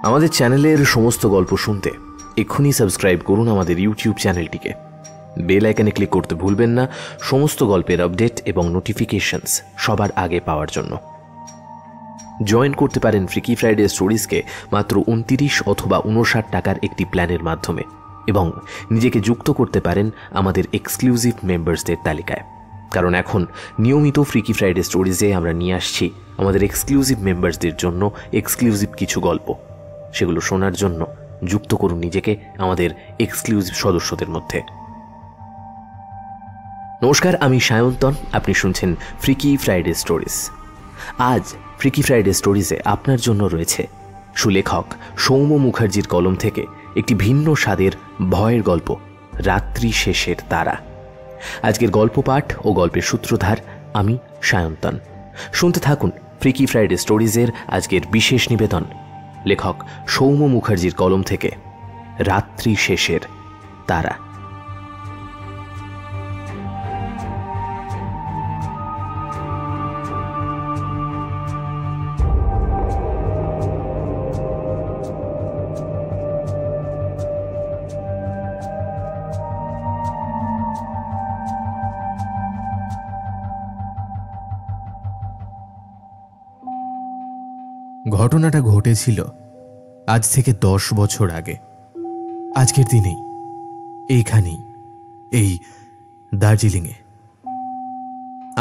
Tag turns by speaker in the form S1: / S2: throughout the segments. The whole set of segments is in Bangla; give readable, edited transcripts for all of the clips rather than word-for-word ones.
S1: আমাদের চ্যানেলের সমস্ত গল্প শুনতে এক্ষুনি সাবস্ক্রাইব করুন আমাদের ইউটিউব চ্যানেলটিকে। বেল আইকনে ক্লিক করতে ভুলবেন না সমস্ত গল্পের আপডেট এবং নোটিফিকেশনস সবার আগে পাওয়ার জন্য। জয়েন করতে পারেন ফ্রিকি ফ্রাইডে স্টোরিজকে মাত্র 29 অথবা 59 টাকার একটি প্ল্যানের মাধ্যমে এবং নিজেকে যুক্ত করতে পারেন আমাদের এক্সক্লুসিভ মেম্বার্সদের তালিকায়। কারণ এখন নিয়মিত ফ্রিকি ফ্রাইডে স্টোরিজে আমরা নিয়ে আসছি আমাদের এক্সক্লুসিভ মেম্বার্সদের জন্য এক্সক্লুসিভ কিছু গল্প। সেগুলো শোনার জন্য যুক্ত করুন নিজেকে আমাদের এক্সক্লুসিভ সদস্যদের মধ্যে। নমস্কার, আমি সায়ন্তন, আপনি শুনছেন ফ্রিকি ফ্রাইডে স্টোরিজ। আজ ফ্রিকি ফ্রাইডে স্টোরিজে আপনার জন্য রয়েছে সুলেখক সৌম্য মুখার্জির কলম থেকে একটি ভিন্ন স্বাদের ভয়ের গল্প, রাত্রি শেষের তারা। আজকের গল্প পাঠ ও গল্পের সূত্রধার আমি সায়ন্তন। শুনতে থাকুন ফ্রিকি ফ্রাইডে স্টোরিজের আজকের বিশেষ নিবেদন, লেখক সৌম্য মুখার্জির কলম থেকে রাত্রি শেষের তারা।
S2: ঘটনাটা ঘটেছিল আজ থেকে 10 বছর আগে। আজকের দিনেই এইখানেই, এই দার্জিলিংয়ে।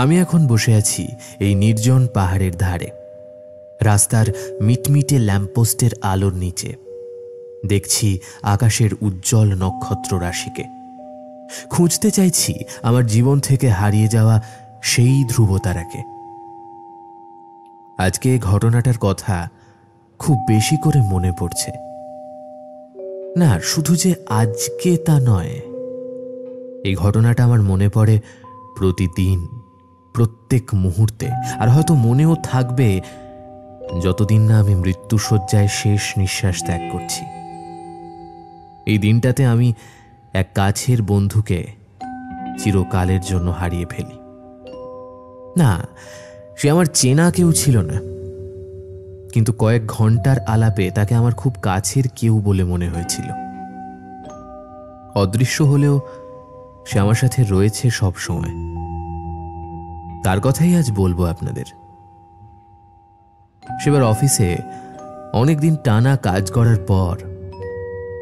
S2: আমি এখন বসে আছি এই নির্জন পাহাড়ের ধারে, রাস্তার মিটমিটে ল্যাম্পপোস্টের আলোর নিচে। দেখছি আকাশের উজ্জ্বল নক্ষত্র রাশিকে। খুঁজতে চাইছি আমার জীবন থেকে হারিয়ে যাওয়া সেই ধ্রুবতারাকে। আজকে ঘটনাটার কথা খুব বেশি করে মনে পড়ছে। না, শুধু যে আজকে তা নয়, এই ঘটনাটা আমার মনে পড়ে প্রতিদিন, প্রত্যেক মুহূর্তে, আর হয়তো মনেও থাকবে যতদিন না আমি মৃত্যুশয্যায় শেষ নিঃশ্বাস ত্যাগ করছি। এই দিনটাতে আমি এক কাছের বন্ধুকে চিরকালের জন্য হারিয়ে ফেলি। না, সে আমার চেনা কেউ ছিল না, কিন্তু কয়েক ঘন্টার আলাপে তাকে আমার খুব কাছের কেউ বলে মনে হয়েছিল। অদৃশ্য হলেও সে আমার সাথে রয়েছে সব সময়। তার কথাই আজ বলবো আপনাদের। সেবার অফিসে অনেকদিন টানা কাজ করার পর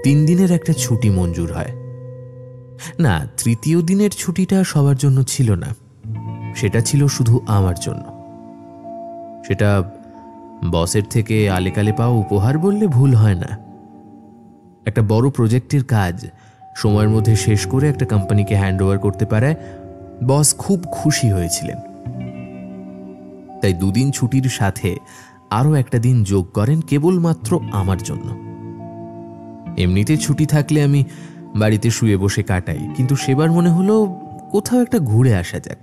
S2: 3 দিনের একটা ছুটি মঞ্জুর হয়। না, তৃতীয় দিনের ছুটিটা সবার জন্য ছিল না, সেটা ছিল শুধু আমার জন্য। সেটা বসের থেকে আলেকালে পাওয়া উপহার বললে ভুল হয় না। একটা বড় প্রজেক্টের কাজ সময়ের মধ্যে শেষ করে একটা কোম্পানিকে হ্যান্ড ওভার করতে পারায় বস খুব খুশি হয়েছিলেন। তাই 2 দিন ছুটির সাথে আরও একটা দিন যোগ করেন কেবলমাত্র আমার জন্য। এমনিতে ছুটি থাকলে আমি বাড়িতে শুয়ে বসে কাটাই, কিন্তু সেবার মনে হলো কোথাও একটা ঘুরে আসা যাক।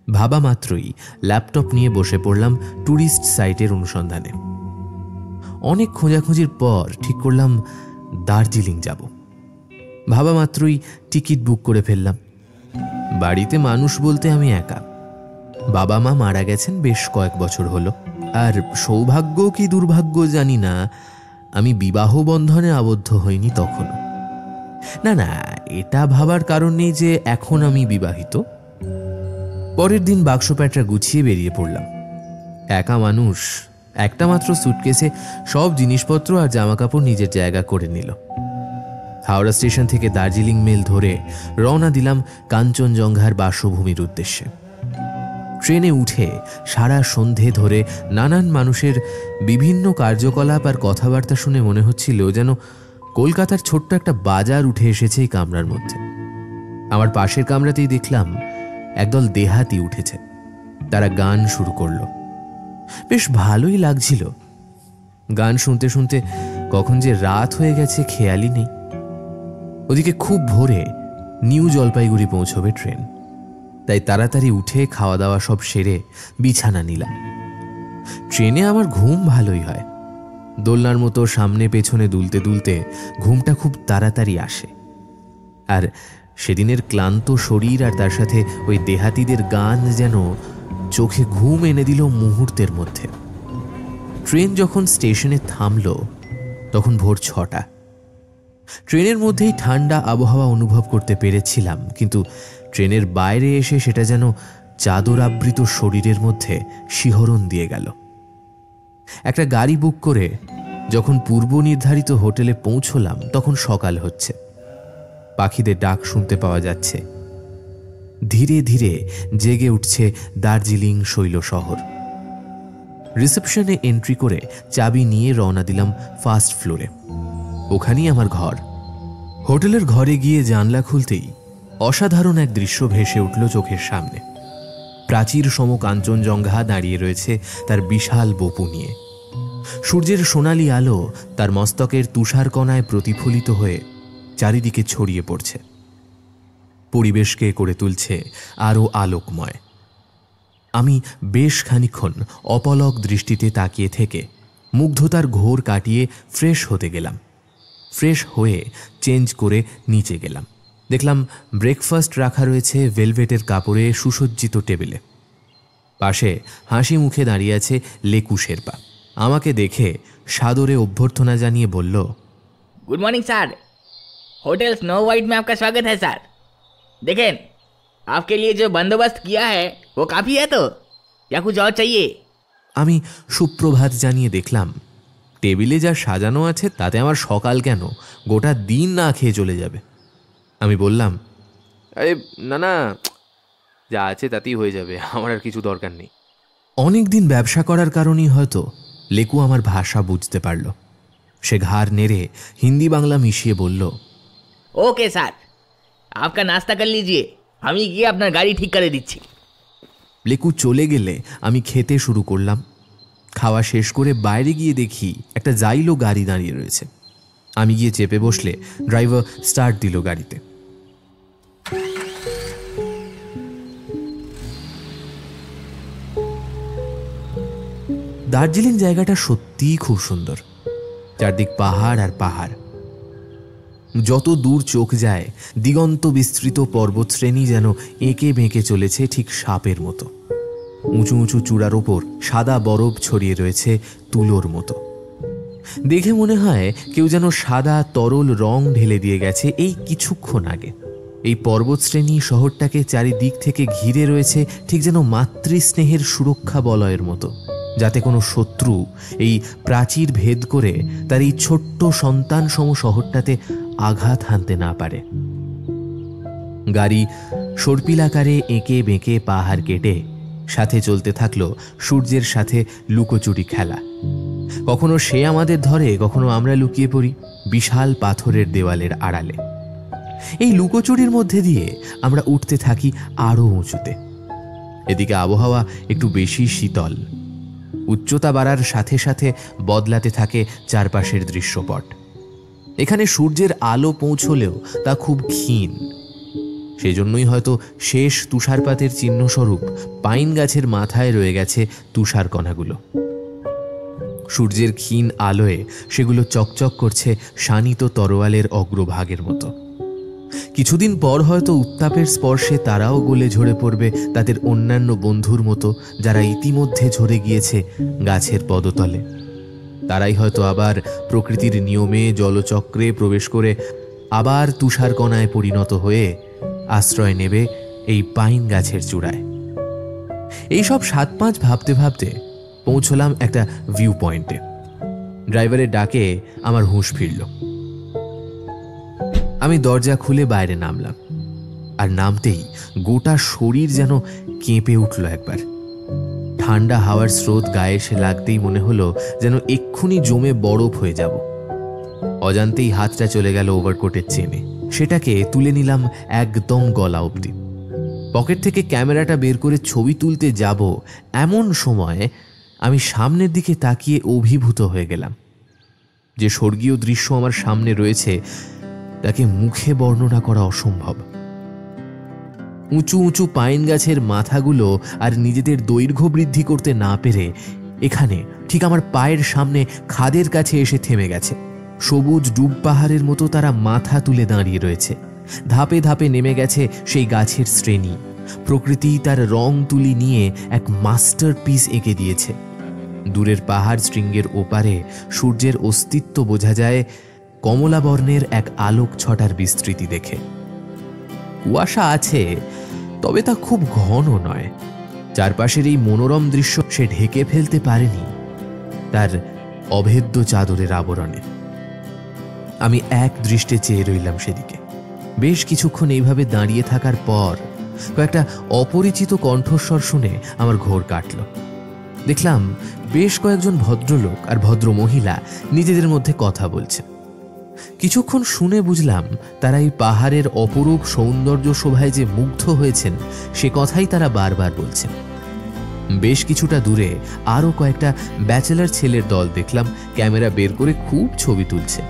S2: ভাবা মাত্রই ল্যাপটপ নিয়ে বসে পড়লাম ট্যুরিস্ট সাইটের অনুসন্ধানে। অনেক খোঁজাখুঁজির পর ঠিক করলাম দার্জিলিং যাব। ভাবা মাত্রই টিকিট বুক করে ফেললাম। বাড়িতে মানুষ বলতে আমি একা। বাবা মা মারা গেছেন বেশ কয়েক বছর হলো, আর সৌভাগ্য কি দুর্ভাগ্য জানি না, আমি বিবাহ বন্ধনে আবদ্ধ হইনি তখনও। না না, এটা ভাবার কারণ নেই যে এখন আমি বিবাহিত। পরের দিন বাক্স প্যাটরা গুছিয়ে বেরিয়ে পড়লাম। একা মানুষ, একটা মাত্র সুটকেসে সব জিনিসপত্র আর জামাকাপড় নিজের জায়গা করে নিল। হাওড়া স্টেশন থেকে দার্জিলিং মেল ধরে রওনা দিলাম কাঞ্চনজঙ্ঘার বাসভূমির উদ্দেশ্যে। ট্রেনে উঠে সারা সন্ধে ধরে নানান মানুষের বিভিন্ন কার্যকলাপ আর কথাবার্তা শুনে মনে হচ্ছিল যেন কলকাতার ছোট্ট একটা বাজার উঠে এসেছে এই কামরার মধ্যে। আমার পাশের কামরাতেই দেখলাম একদল দেহাতি উঠেছে। তারা গান শুরু করলো। বেশ ভালোই লাগছিল। গান শুনতে শুনতে কখন যে রাত হয়ে গেছে খেয়ালই নেই। ওদিকে খুব ভোরে নিউ জলপাইগুড়ি পৌঁছবে ট্রেন, তাই তাড়াতাড়ি উঠে খাওয়া দাওয়া সব সেরে বিছানা নিলাম। ট্রেনে আমার ঘুম ভালোই হয়। দোলনার মতো সামনে পেছনে দুলতে দুলতে ঘুমটা খুব তাড়াতাড়ি আসে। আর সেদিনের ক্লান্ত শরীর আর তার সাথে ওই দেহাতিদের গান যেন চোখে ঘুম এনে দিল মুহূর্তের মধ্যে। ট্রেন যখন স্টেশনে থামল তখন ভোর 6টা। ট্রেনের মধ্যেই ঠান্ডা আবহাওয়া অনুভব করতে পেরেছিলাম, কিন্তু ট্রেনের বাইরে এসে সেটা যেন চাদর আবৃত শরীরের মধ্যে শিহরণ দিয়ে গেল। একটা গাড়ি বুক করে যখন পূর্ব নির্ধারিত হোটেলে পৌঁছলাম তখন সকাল হচ্ছে। পাখিদের ডাক শুনতে পাওয়া যাচ্ছে। ধীরে ধীরে জেগে উঠছে দার্জিলিং শৈল শহর। রিসেপশনে এন্ট্রি করে চাবি নিয়ে রওনা দিলাম ফার্স্ট ফ্লোরে। ওখানেই আমার ঘর। হোটেলের ঘরে গিয়ে জানলা খুলতেই অসাধারণ এক দৃশ্য ভেসে উঠল চোখের সামনে। প্রাচীর সম কাঞ্চনজঙ্ঘা দাঁড়িয়ে রয়েছে তার বিশাল বপু নিয়ে। সূর্যের সোনালি আলো তার মস্তকের তুষারকণায় প্রতিফলিত হয়ে চারিদিকে ছড়িয়ে পড়ছে, পরিবেশকে করে তুলছে আরও আলোকময়। আমি বেশ খানিকক্ষণ অপলক দৃষ্টিতে তাকিয়ে থেকে মুগ্ধতার ঘোর কাটিয়ে ফ্রেশ হতে গেলাম। ফ্রেশ হয়ে চেঞ্জ করে নিচে গেলাম। দেখলাম ব্রেকফাস্ট রাখা রয়েছে ভেলভেটের কাপড়ে সুসজ্জিত টেবিলে। পাশে হাসি মুখে দাঁড়িয়ে আছে লেকু শেরপা। আমাকে দেখে সাদরে অভ্যর্থনা জানিয়ে বলল,
S3: good morning sir, hotel snow white में आपका स्वागत है सर। देखें, आपके लिए जो बंदोबस्त किया है वो काफ़ी है तो या कुछ और चाहिए?
S2: আমি সুপ্রভাত জানিয়ে দেখলাম টেবিলে যা সাজানো আছে তাতে আমার সকাল কেন, গোটা দিন না খেয়ে চলে যাবে। আমি বললাম,
S1: আরে না না, যা আছে তাতেই হয়ে যাবে, আমার আর কিছু দরকার নেই।
S2: অনেক দিন ব্যবসা করার কারণেই হয়তো লেকু আমার ভাষা বুঝতে পারল। সে ঘাড় নেড়ে হিন্দি বাংলা মিশিয়ে বলল,
S3: ओके सर, आपका नाश्ता कर लीजिए, हम ही गিয়ে আপনার গাড়ি ঠিক করে দিচ্ছি।
S2: লেকু চলে গেলে আমি খেতে শুরু করলাম। খাওয়া শেষ করে বাইরে গিয়ে দেখি একটা জাইলো গাড়ি দাঁড়িয়ে রয়েছে। আমি গিয়ে চেপে বসলে ড্রাইভার স্টার্ট দিল গাড়িতে। দার্জিলিং জায়গাটা সত্যিই খুব সুন্দর। চারদিক পাহাড় আর পাহাড়। যত দূর চোখ যায় দিগন্ত বিস্তৃত পর্বতশ্রেণী যেন এঁকে বেঁকে চলেছে ঠিক সাপের মতো। উঁচু উঁচু চূড়ার ওপর সাদা বরফ ছড়িয়ে রয়েছে তুলোর মতো। দেখে মনে হয় কেউ যেন সাদা তরল রং ঢেলে দিয়ে গেছে এই কিছুক্ষণ আগে। এই পর্বতশ্রেণী শহরটাকে চারিদিক থেকে ঘিরে রয়েছে ঠিক যেন মাতৃস্নেহের সুরক্ষা বলয়ের মতো, যাতে কোনো শত্রু এই প্রাচীর ভেদ করে তার এই ছোট্ট সন্তানসম শহরটাতে আঘাত হানতে না পারে। গাড়ি সর্পিলাকারে এঁকে বেঁকে পাহাড় কেটে সাথে চলতে থাকলো সূর্যের সাথে লুকোচুরি খেলা। কখনো সে আমাদের ধরে, কখনো আমরা লুকিয়ে পড়ি বিশাল পাথরের দেওয়ালের আড়ালে। এই লুকোচুরির মধ্যে দিয়ে আমরা উঠতে থাকি আরও উঁচুতে। এদিকে আবহাওয়া একটু বেশি শীতল। উচ্চতা বাড়ার সাথে সাথে বদলাতে থাকে চারপাশের দৃশ্যপট। এখানে সূর্যের আলো পৌঁছলেও তা খুব ক্ষীণ। সেজন্যই হয়তো শেষ তুষারপাতের চিহ্নস্বরূপ পাইন গাছের মাথায় রয়ে গেছে তুষারকণাগুলো। সূর্যের ক্ষীণ আলোয় সেগুলো চকচক করছে শানিত তরোয়ালের অগ্রভাগের মতো। কিছুদিন পর হয়তো উত্তাপের স্পর্শে তারাও গলে ঝরে পড়বে তাদের অন্যান্য বন্ধুর মতো, যারা ইতিমধ্যে ঝরে গিয়েছে গাছের পদতলে। তারাই হয়তো আবার প্রকৃতির নিয়মে জলচক্রে প্রবেশ করে আবার তুষারকণায় পরিণত হয়ে আশ্রয় নেবে এই পাইন গাছের চূড়ায়। এইসব 7-5 ভাবতে ভাবতে পৌঁছলাম একটা ভিউ পয়েন্টে। ড্রাইভারের ডাকে আমার হুঁশ ফিরল। আমি দরজা খুলে বাইরে নামলাম, আর নামতেই গোটা শরীর যেন কেঁপে উঠল একবার। ঠান্ডা হাওয়ার স্রোত গায়ে এসে লাগতেই মনে হলো যেন এক্ষুনি জমে বরফ হয়ে যাব। অজান্তেই হাতটা চলে গেল ওভারকোটের চেনে। সেটাকে তুলে নিলাম একদম গলা অবধি। পকেট থেকে ক্যামেরাটা বের করে ছবি তুলতে যাব এমন সময় আমি সামনের দিকে তাকিয়ে অভিভূত হয়ে গেলাম। যে স্বর্গীয় দৃশ্য আমার সামনে রয়েছে তাকে মুখে বর্ণনা করা অসম্ভব। উঁচু উঁচু পাইন গাছের মাথাগুলো আর নিজেদের দৈর্ঘ্য বৃদ্ধি করতে না পেরে এখানে ঠিক আমার পায়ের সামনে খাদের কাছে এসে থেমে গেছে। সবুজ ডুব পাহাড়ের মতো তারা মাথা তুলে দাঁড়িয়ে রয়েছে। ধাপে ধাপে নেমে গেছে সেই গাছের শ্রেণী। প্রকৃতি তার রং তুলি নিয়ে এক মাস্টারপিস এঁকে দিয়েছে। দূরের পাহাড় শৃঙ্গের ওপারে সূর্যের অস্তিত্ব বোঝা যায় কমলা বর্ণের এক আলোক ছটার বিস্তৃতি দেখে। কুয়াশা আছে, তবে তা খুব ঘন নয়। চারপাশের এই মনোরম দৃশ্য সে ঢেকে ফেলতে পারেনি তার অভেদ্য চাদরের আবরণে। আমি এক দৃষ্টে চেয়ে রইলাম সেদিকে। বেশ কিছুক্ষণ এইভাবে দাঁড়িয়ে থাকার পর কয়েকটা অপরিচিত কণ্ঠস্বর শুনে আমার ঘোর কাটল। দেখলাম বেশ কয়েকজন ভদ্রলোক আর ভদ্র মহিলা নিজেদের মধ্যে কথা বলছেন। কিছুক্ষণ শুনে বুঝলাম তারা এই পাহাড়ের অপরূপ সৌন্দর্য শোভায় যে মুগ্ধ হয়েছেন সে কথাই তারা বারবার বলছেন। বেশ কিছুটা দূরে আরও কয়েকটা ব্যাচেলার ছেলের দল দেখলাম ক্যামেরা বের করে খুব ছবি তুলছে।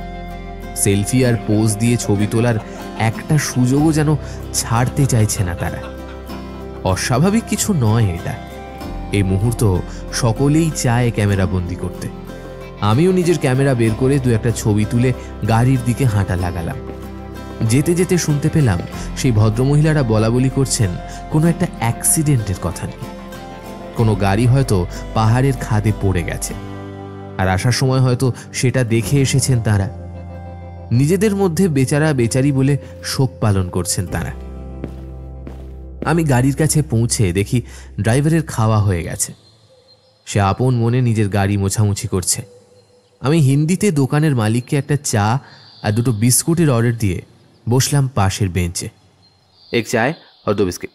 S2: সেলফি আর পোজ দিয়ে ছবি তোলার একটা সুযোগও যেন ছাড়তে চাইছে না তারা। অস্বাভাবিক কিছু নয় এটা। এই মুহূর্ত সকলেই চায় ক্যামেরা বন্দি করতে। আমিও নিজের ক্যামেরা বের করে দু একটা ছবি তুলে গাড়ির দিকে হাঁটা লাগালাম। যেতে যেতে শুনতে পেলাম সেই ভদ্রমহিলারা বলাবলি করছেন কোনো একটা অ্যাক্সিডেন্টের কথা নিয়ে। কোনো গাড়ি হয়তো পাহাড়ের খাদে পড়ে গেছে, আর আসার সময় হয়তো সেটা দেখে এসেছেন তারা। নিজেদের মধ্যে বেচারা বেচারি বলে শোক পালন করছেন তারা। আমি গাড়ির কাছে পৌঁছে দেখি ড্রাইভারের খাওয়া হয়ে গেছে। সে আপন মনে নিজের গাড়ি মোছামুছি করছে। আমি হিন্দিতে দোকানের মালিককে একটা চা আর দুটো বিস্কুটের অর্ডার দিয়ে বসলাম পাশের বেঞ্চে।
S1: এক চায় আর 2 বিস্কিট।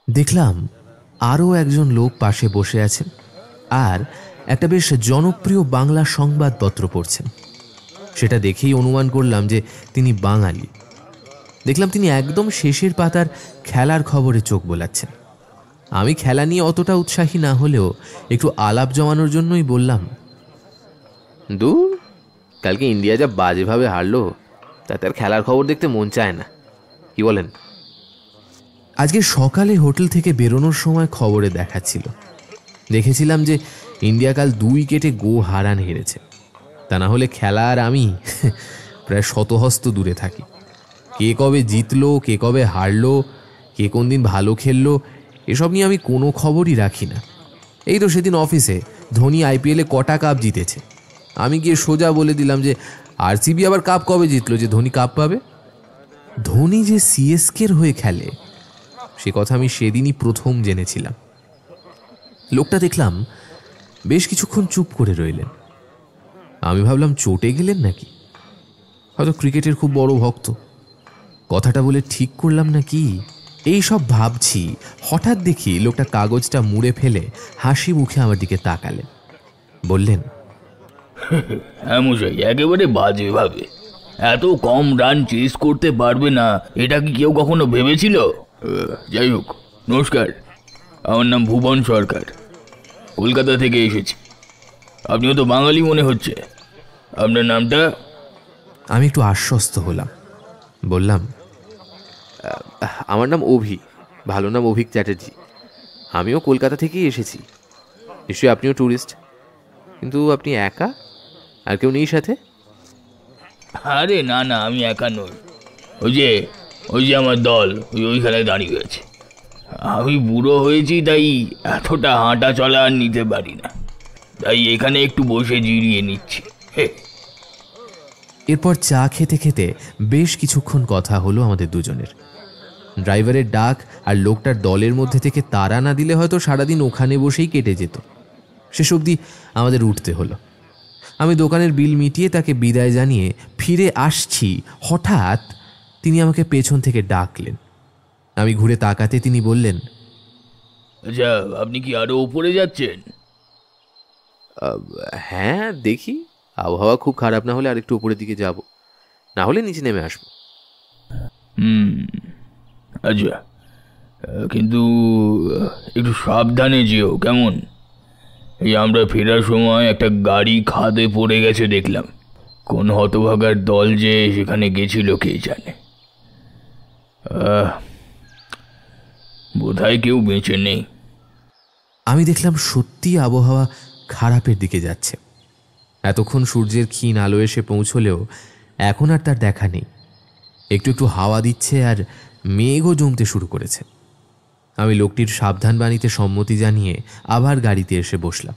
S2: দেখলাম আরও একজন লোক পাশে বসে আছেন আর একটা বেশ জনপ্রিয় বাংলা সংবাদপত্র পড়ছেন। সেটা দেখেই অনুমান করলাম যে তিনি বাঙালি। দেখলাম তিনি একদম শেষের পাতার খেলার খবরে চোখ বোলাচ্ছেন। আমি খেলা নিয়ে অতটা উৎসাহী না হলেও একটু আলাপ জমানোর জন্যই বললাম,
S1: দূর, কালকে ইন্ডিয়া যা বাজেভাবে হারলো তাতে আর খেলার খবর দেখতে মন চায় না। কি বলেন?
S2: আজকে সকালে হোটেল থেকে বেরোনোর সময় খবরে দেখাচ্ছিল, দেখেছিলাম যে ইন্ডিয়া কাল 2 উইকেটে হারান হেরেছে। তা না হলে খেলা আর আমি প্রায় শতহস্ত দূরে থাকি। কে কবে জিতলো, কে কবে হারলো, কে কোন দিন ভালো খেললো, এসব নিয়ে আমি কোনো খবরই রাখি না। এই তো সেদিন অফিসে ধোনি IPL-এ কটা কাপ জিতেছে, আমি গিয়ে সোজা বলে দিলাম যে RCB আবার কাপ কবে জিতলো যে ধোনি কাপ পাবে। ধোনি যে CSK-র হয়ে খেলে সে কথা আমি সেদিনই প্রথম জেনেছিলাম। লোকটা দেখলাম বেশ কিছুক্ষণ চুপ করে রইলেন। আমি ভাবলাম চটে গেলেন নাকি, হয়তো ক্রিকেটের খুব বড় ভক্ত। কথাটা বলে ঠিক করলাম না কি এই সব ভাবছি, হঠাৎ দেখি লোকটা কাগজটা মুড়ে ফেলে হাসি মুখে আমার দিকে তাকালেন। বললেন,
S4: হ্যাঁ মশাই, একেবারে বাজে ভাবে এত কম রান চেস করতে পারবে না, এটা কি কেউ কখনো ভেবেছিল? যাই হোক, নমস্কার, আমার নাম ভুবন সরকার, কলকাতা থেকে এসেছি। আপনিও তো বাঙালি মনে হচ্ছে। আপনার নামটা?
S2: আমি একটু আশ্বস্ত হলাম, বললাম,
S1: আমার নাম অভি, ভালো নাম অভিক চ্যাটার্জি। আমিও কলকাতা থেকেই এসেছি। নিশ্চয়ই আপনিও ট্যুরিস্ট, কিন্তু আপনি একা? আর কেউ নেই সাথে?
S4: আরে না না, আমি একা নই। ওই যে আমার দল ওইখানে দাঁড়িয়ে আছে। আমি বুড়ো হয়েছি, তাই এতটা হাঁটা চলা আর নিতে পারি না, তাই এখানে একটু বসে জিরিয়ে নিচ্ছি।
S2: এরপর চা খেতে খেতে বেশ কিছুক্ষণ কথা হলো আমাদের দুজনের। ড্রাইভারের ডাক আর লোকটার দলের মধ্যে থেকে তাড়া না দিলে হয়তো সারাদিন ওখানে বসেই কেটে যেত। শেষ অবধি আমাদের উঠতে হলো। আমি দোকানের বিল মিটিয়ে তাকে বিদায় জানিয়ে ফিরে আসছি, হঠাৎ তিনি আমাকে পেছন থেকে ডাকলেন। আমি ঘুরে তাকাতে তিনি বললেন,
S4: আচ্ছা, আপনি কি আরো উপরে যাচ্ছেন?
S1: হ্যাঁ, দেখি, আবহাওয়া খুব খারাপ না হলে আরেকটু উপরের দিকে যাব, না হলে নিচে নেমে আসবো।
S4: আচ্ছা, কিন্তু একটু সাবধানে যেও, কেমন? এই আমরা ফেরার সময় একটা গাড়ি খাদে পড়ে গেছে দেখলাম। কোন হতভাগার দল যে সেখানে গেছিল কে জানে। বোধহয় কেউ বেঁচে নেই।
S2: আমি দেখলাম সত্যি আবহাওয়া খারাপের দিকে যাচ্ছে। এতক্ষণ সূর্যের ক্ষীণ আলো এসে পৌঁছলেও এখন আর তার দেখা নেই। একটু একটু হাওয়া দিচ্ছে আর মেঘও জমতে শুরু করেছে। আমি লোকটির সাবধান বাণীতে সম্মতি জানিয়ে আবার গাড়িতে এসে বসলাম।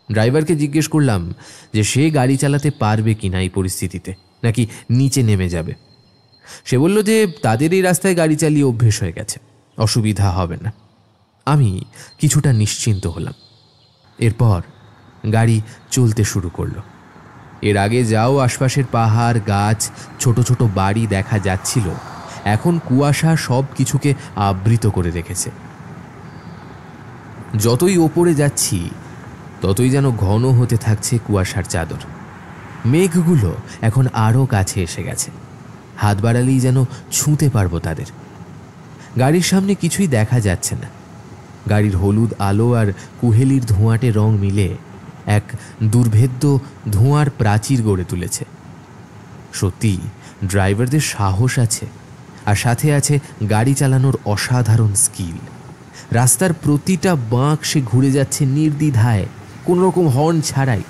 S2: ড্রাইভারকে জিজ্ঞেস করলাম যে সে গাড়ি চালাতে পারবে কিনা এই পরিস্থিতিতে, নাকি নিচে নেমে যাবে। সে বলল যে তাদের এই রাস্তায় গাড়ি চালিয়ে অভ্যেস হয়ে গেছে, অসুবিধা হবে না। আমি কিছুটা নিশ্চিন্ত হলাম। এরপর গাড়ি চলতে শুরু করলো। এর আগে যাও আশপাশের পাহাড়, গাছ, ছোট ছোট বাড়ি দেখা যাচ্ছিল, এখন কুয়াশা সব কিছুকে আবৃত করে রেখেছে। যতই ওপরে যাচ্ছি ততই যেন ঘন হতে থাকছে কুয়াশার চাদর। মেঘগুলো এখন আরও কাছে এসে গেছে, হাত বাড়ালেই যেন ছুঁতে পারবো তাদের। গাড়ির সামনে কিছুই দেখা যাচ্ছে না। গাড়ির হলুদ আলো আর কুহেলির ধোঁয়াটে রং মিলে এক দুর্ভেদ্য ধোঁয়ার প্রাচীর গড়ে তুলেছে। সত্যি ড্রাইভারদের সাহস আছে, আর সাথে আছে গাড়ি চালানোর অসাধারণ স্কিল। রাস্তার প্রতিটা বাঁক সে ঘুরে যাচ্ছে নির্দ্বিধায়, কোনো রকম হর্ন ছাড়াই।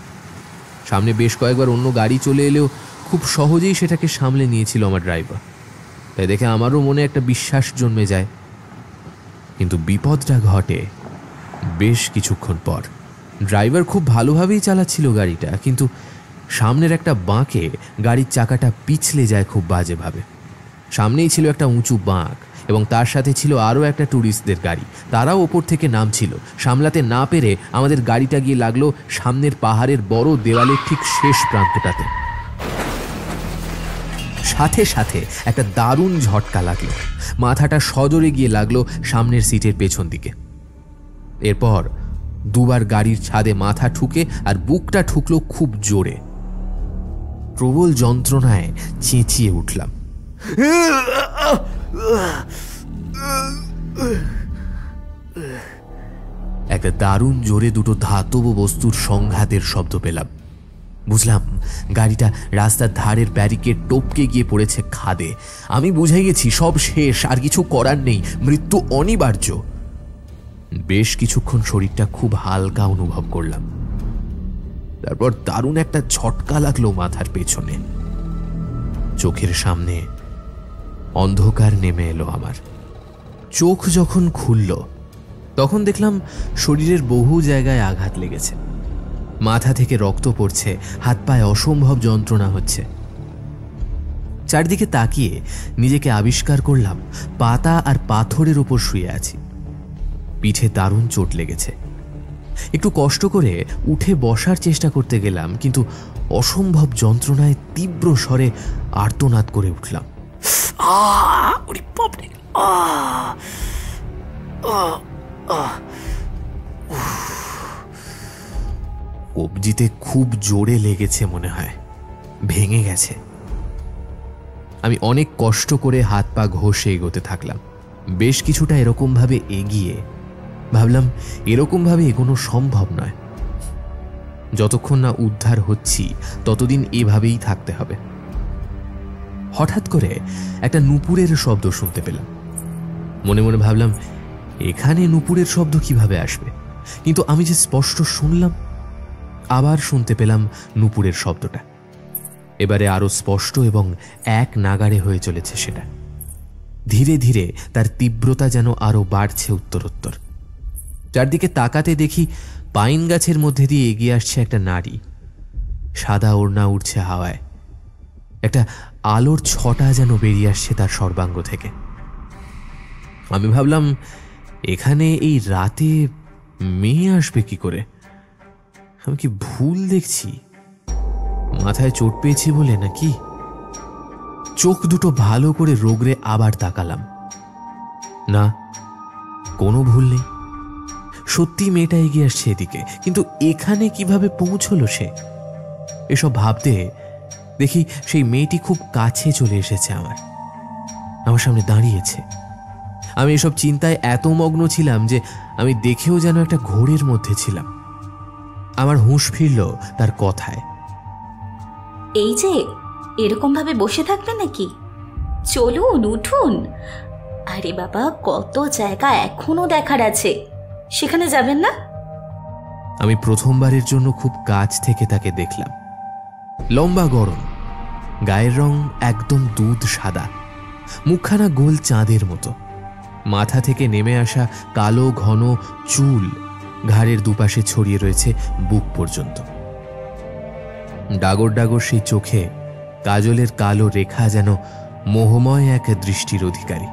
S2: সামনে বেশ কয়েকবার অন্য গাড়ি চলে এলেও খুব সহজেই সেটাকে সামলে নিয়েছিল আমার ড্রাইভার। তাই দেখে আমারও মনে একটা বিশ্বাস জন্মে যায়। কিন্তু বিপদটা ঘটে বেশ কিছুক্ষণ পর। ড্রাইভার খুব ভালোভাবেই চালাচ্ছিল গাড়িটা, কিন্তু সামনের একটা বাঁকে গাড়ির চাকাটা পিছলে যায় খুব বাজেভাবে। সামনেই ছিল একটা উঁচু বাঁক, এবং তার সাথে ছিল আরও একটা ট্যুরিস্টদের গাড়ি। তারাও ওপর থেকে নামছিল। সামলাতে না পেরে আমাদের গাড়িটা গিয়ে লাগলো সামনের পাহাড়ের বড় দেওয়ালের ঠিক শেষ প্রান্তটাতে। সাথে সাথে একটা দারুণ ঝটকা লাগলো। মাথাটা সজোরে গিয়ে লাগলো সামনের সিটের পেছন দিকে। এরপর দুবার গাড়ির ছাদে মাথা ঠুকে আর বুকটা ঠুকলো খুব জোরে। প্রবল যন্ত্রণায় চেঁচিয়ে উঠলাম। একটা দারুণ জোরে দুটো ধাতব বস্তুর সংঘাতের শব্দ পেলাম। বুঝলাম গাড়িটা রাস্তার ধারের ব্যারিকেড টপকে গিয়ে পড়েছে খাদে। আমি বুঝে গেছি সব শেষ, আর কিছু করার নেই, মৃত্যু অনিবার্য। বেশ কিছুক্ষণ শরীরটা খুব হালকা অনুভব করলাম। তারপর দারুণ একটা ঝটকা লাগলো মাথার পেছনে। চোখের সামনে অন্ধকার নেমে এলো আমার। চোখ যখন খুলল তখন দেখলাম শরীরের বহু জায়গায় আঘাত লেগেছে। মাথা থেকে রক্ত পড়ছে, হাত পায়ে অসম্ভব যন্ত্রণা হচ্ছে। চারদিকে তাকিয়ে নিজেকে আবিষ্কার করলাম পাতা আর পাথরের ওপর শুয়ে আছি। পিঠে দারুণ চোট লেগেছে। একটু কষ্ট করে উঠে বসার চেষ্টা করতে গেলাম, কিন্তু অসম্ভব যন্ত্রণায় তীব্র স্বরে আর্তনাদ করে উঠলাম। কবজিতে খুব জোরে লেগেছে মনে হয়, ভেঙে গেছে। আমি অনেক কষ্ট করে হাত পা ঘষে এগোতে থাকলাম। বেশ কিছুটা এরকমভাবে এগিয়ে ভাবলাম এরকমভাবে এগোনো সম্ভব নয়। যতক্ষণ না উদ্ধার হচ্ছি ততদিন এভাবেই থাকতে হবে। হঠাৎ করে একটা নুপুরের শব্দ শুনতে পেলাম। মনে মনে ভাবলাম এখানে নুপুরের শব্দ কিভাবে আসবে, কিন্তু আমি যে স্পষ্ট শুনলাম। আবার শুনতে পেলাম নুপুরের শব্দটা, এবারে আরো স্পষ্ট এবং এক নাগাড়ে হয়ে চলেছে সেটা। ধীরে ধীরে তার তীব্রতা যেন আরো বাড়ছে উত্তরোত্তর। চারদিকে তাকাতে দেখি পাইন গাছের মধ্যে দিয়ে এগিয়ে আসছে একটা নারী। সাদা ওড়না উড়ছে হাওয়ায়। একটা আলোর ছটা যেন বেরিয়ে আসছে তার সর্বাঙ্গ থেকে। আমি ভাবলাম এখানে এই রাতে মেয়ে আসবে কি করে? আমি কি ভুল দেখছি? মাথায় চোট পেয়েছি বলে নাকি? চোখ দুটো ভালো করে রোগড়ে আবার তাকালাম। না, কোনো ভুল নেই। সত্যি মেয়েটা এগিয়ে আসছে এদিকে, কিন্তু এখানে কিভাবে পৌঁছলো সে? এসব ভাবতে দেখি সেই মেয়েটি খুব কাছে চলে এসেছে, আমার সামনে দাঁড়িয়েছে। আমি এসব চিন্তায় এত মগ্ন ছিলাম যে আমি দেখেও যেন একটা ঘোরের মধ্যে ছিলাম। আমার হুঁশ ফিরল তার কথায়।
S5: এই যে এরকম ভাবে বসে থাকবে নাকি? চলুন, উঠুন। আরে বাবা, কত জায়গা এখনো দেখার আছে, সেখানে যাবেন না?
S2: আমি প্রথমবারের জন্য খুব কাছ থেকে তাকে দেখলাম। লম্বা গরম, গায়ের রং একদম দুধ সাদা, মুখখানা গোল চাঁদের মতো। মাথা থেকে নেমে আসা কালো ঘন চুল ঘাড়ের দুপাশে ছড়িয়ে রয়েছে বুক পর্যন্ত। ডাগর ডাগর সেই চোখে কাজলের কালো রেখা যেন মোহময় এক দৃষ্টির অধিকারী।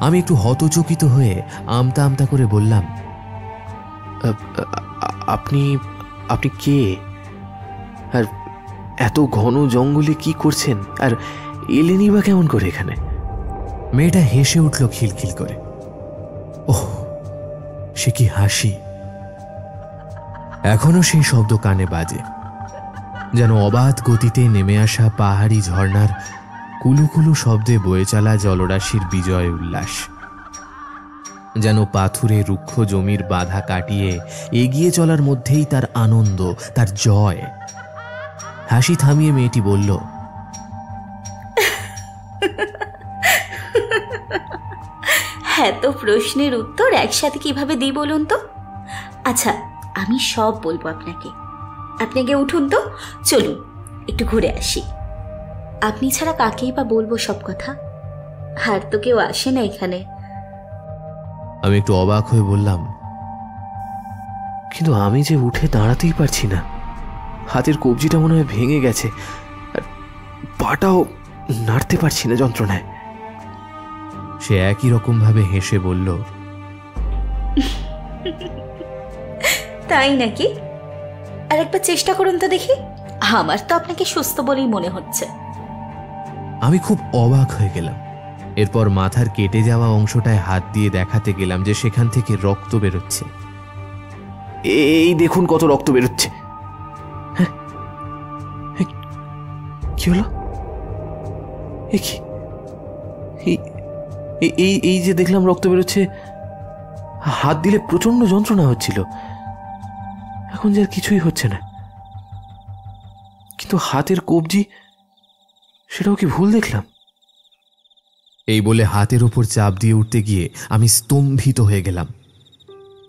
S2: আমি একটু হতচকিত হয়ে আমতা আমতা করে বললাম,
S1: আপনি আপনি কে? আর এত ঘন জঙ্গলে কি করছেন? আর এলেনই বা কেমন করে এখানে?
S2: মেয়েটা হেসে উঠল খিলখিল করে। ওহ, সে কি হাসি! এখনো সেই শব্দ কানে বাজে, যেন অবাধ গতিতে নেমে আসা পাহাড়ি ঝর্ণার কুলুকুলু শব্দে বয়ে চলা জলরাশির বিজয় উল্লাস। যেন পাথুরে রুক্ষ জমির বাধা কাটিয়ে এগিয়ে চলার মধ্যেই তার আনন্দ, তার জয়। হাসি থামিয়ে মেয়েটি বলল,
S5: এত প্রশ্নের উত্তর একসাথে কিভাবে দিই বলুন তো? আচ্ছা, আমি সব বলবো আপনাকে। আপনি আগে উঠুন তো, চলুন একটু ঘুরে আসি। আপনি ছাড়া কাকেই বা বলবো সব কথা? আর তো কেউ আসে না এখানে।
S2: আমি একটু অবাক হয়ে বললাম,
S1: কিন্তু আমি যে উঠে দাঁড়াতেই পারছি না। হাতের কবজিটা মনে হয় ভেঙে গেছে, আর পাটাও নাড়তে পারছি না যন্ত্রণায়।
S2: সে একই রকম ভাবে হেসে বলল,
S5: তাই নাকি? আর একবার চেষ্টা করুন তো দেখি। আমার তো আপনাকে সুস্থ বলেই মনে হচ্ছে।
S2: আমি খুব অবাক হয়ে গেলাম। এরপর মাথার কেটে যাওয়া অংশটায় হাত দিয়ে দেখাতে গেলাম যে সেখান থেকে রক্ত বেরোচ্ছে।
S1: এই দেখুন কত রক্ত বেরোচ্ছে। হ্যাঁ, কি হলো? এই যে দেখলাম রক্ত বেরোচ্ছে, হাত দিলে প্রচন্ড যন্ত্রণা হচ্ছিল, এখন যে আর কিছুই হচ্ছে না। কিন্তু হাতের কবজি, সেটাও কি ভুল দেখলাম?
S2: এই বলে হাতের ওপর চাপ দিয়ে উঠতে গিয়ে আমি স্তম্ভিত হয়ে গেলাম।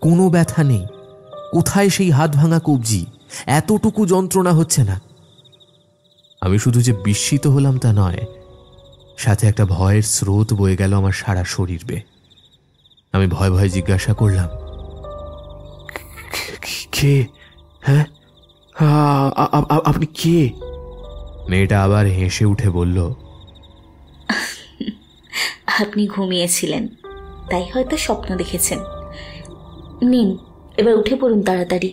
S2: কোনো ব্যথা নেই। কোথায় সেই হাত ভাঙা কবজি? এতটুকু যন্ত্রণা হচ্ছে না। আমি শুধু যে বিস্মিত হলাম তা নয়, সাথে একটা ভয়ের স্রোত বয়ে গেল আমার সারা শরীর বেয়ে। আমি ভয় ভয়ে জিজ্ঞাসা করলাম,
S1: কে? হ্যাঁ, আপনি কে?
S2: মেয়েটা আবার হেসে উঠে বলল,
S5: আপনি ঘুমিয়েছিলেন, তাই হয়তো স্বপ্ন দেখেছেন। নিন, এবার উঠে পড়ুন তাড়াতাড়ি।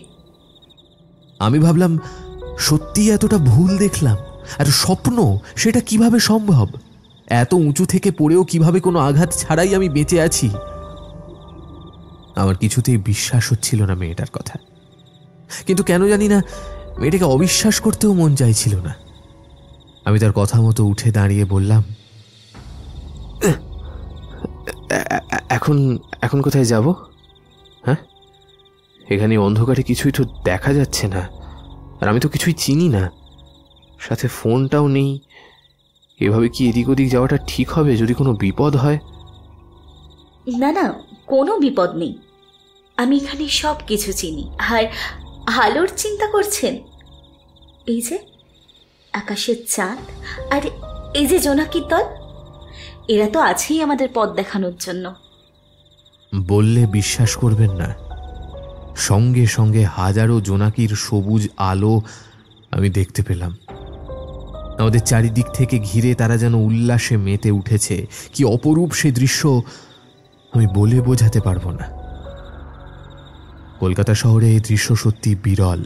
S2: আমি ভাবলাম, সত্যি এতটা ভুল দেখলাম? আর স্বপ্ন, সেটা কিভাবে সম্ভব? এত উঁচু থেকে পড়েও কিভাবে কোনো আঘাত ছাড়াই আমি বেঁচে আছি? আমার কিছুতেই বিশ্বাস হচ্ছিল না মেয়েটার কথা। কিন্তু কেন জানি না, মেয়েটাকে অবিশ্বাস করতেও মন চাইছিল না। আমি তার কথা মতো উঠে দাঁড়িয়ে বললাম,
S1: এখন কোথায় যাব? হ্যাঁ, এখানে অন্ধকারে কিছুই তো দেখা যাচ্ছে না, আর আমি তো কিছুই চিনি না, সাথে ফোনটাও নেই। এভাবে কি এদিক ওদিক যাওয়াটা ঠিক হবে যদি কোনো বিপদ হয়?
S5: না না, কোনো বিপদ নেই। আমি এখানে সব কিছু চিনি। আর আলোর চিন্তা করছেন? এই যে আকাশের চাঁদ, আর এই যে জোনাকির দল, এরা তো আছেই আমাদের পথ দেখানোর জন্য।
S2: বললে বিশ্বাস করবেন না, সঙ্গে সঙ্গে হাজারো জোনাকির সবুজ আলো আমি দেখতে পেলাম। আমাদের চারিদিক থেকে ঘিরে তারা যেন উল্লাসে মেতে উঠেছে। কি অপরূপ সে দৃশ্য, আমি বলে বোঝাতে পারবো না। কলকাতা শহরে এই দৃশ্য সত্যি বিরল।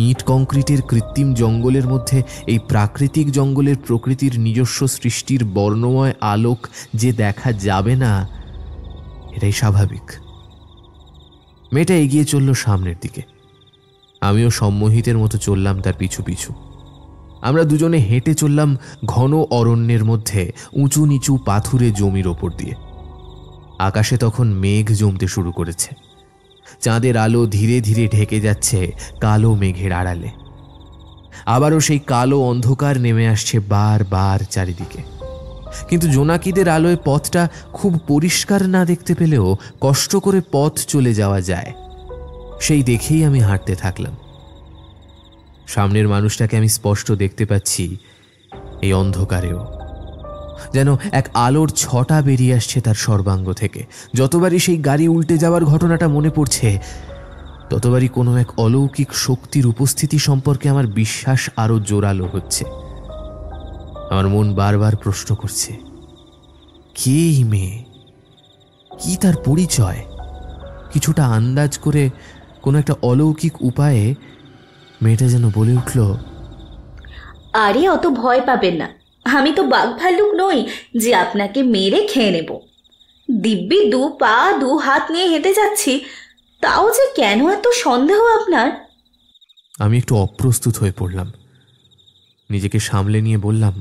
S2: ইট কংক্রিটের কৃত্রিম জঙ্গলের মধ্যে এই প্রাকৃতিক জঙ্গলের প্রকৃতির নিজস্ব সৃষ্টির বর্ণময় আলোক যে দেখা যাবে না, এটাই স্বাভাবিক। মেয়েটা এগিয়ে চলল সামনের দিকে, আমিও সম্মোহিতের মতো চললাম তার পিছু পিছু। আমরা দুজনে হেঁটে চললাম ঘন অরণ্যের মধ্যে উঁচু নিচু পাথুরে জমির ওপর দিয়ে। আকাশে তখন মেঘ জমতে শুরু করেছে। চাঁদের আলো ধীরে ধীরে ঢেকে যাচ্ছে কালো মেঘের আড়ালে। আবারও সেই কালো অন্ধকার নেমে আসছে বারবার চারিদিকে। কিন্তু জোনাকিদের আলোয় পথটা খুব পরিষ্কার না দেখতে পেলেও কষ্ট করে পথ চলে যাওয়া যায়, সেই দেখেই আমি হাঁটতে থাকলাম। সামনের মানুষটাকে আমি স্পষ্ট দেখতে পাচ্ছি এই অন্ধকারেও। যেন এক আলোর ছটা বেরিয়ে আসছে তার সর্বাঙ্গ থেকে। যতবারই সেই গাড়ি উল্টে যাওয়ার ঘটনাটা মনে পড়ছে, ততবারই কোনো এক অলৌকিক শক্তির উপস্থিতি সম্পর্কে আমার বিশ্বাস আরো জোরালো হচ্ছে। আমার মন বারবার প্রশ্ন করছে, কে এই মেয়ে, কি তার পরিচয়? কিছুটা আন্দাজ করে কোনো একটা অলৌকিক উপায়ে মেয়েটা যেন বলে উঠল,
S5: আরে অত ভয় পাবেন না, আমি তো বাঘ ভাল্লুক নই যে আপনাকে মেরে খেয়ে নেব। দিব্যি 2 পা 2 হাত নিয়ে হেঁটে যাচ্ছি, তাও যে কেন এত সন্দেহ আপনার?
S2: আমি একটু অপ্রস্তুত হয়ে পড়লাম। নিজেকে সামলে নিয়ে বললাম,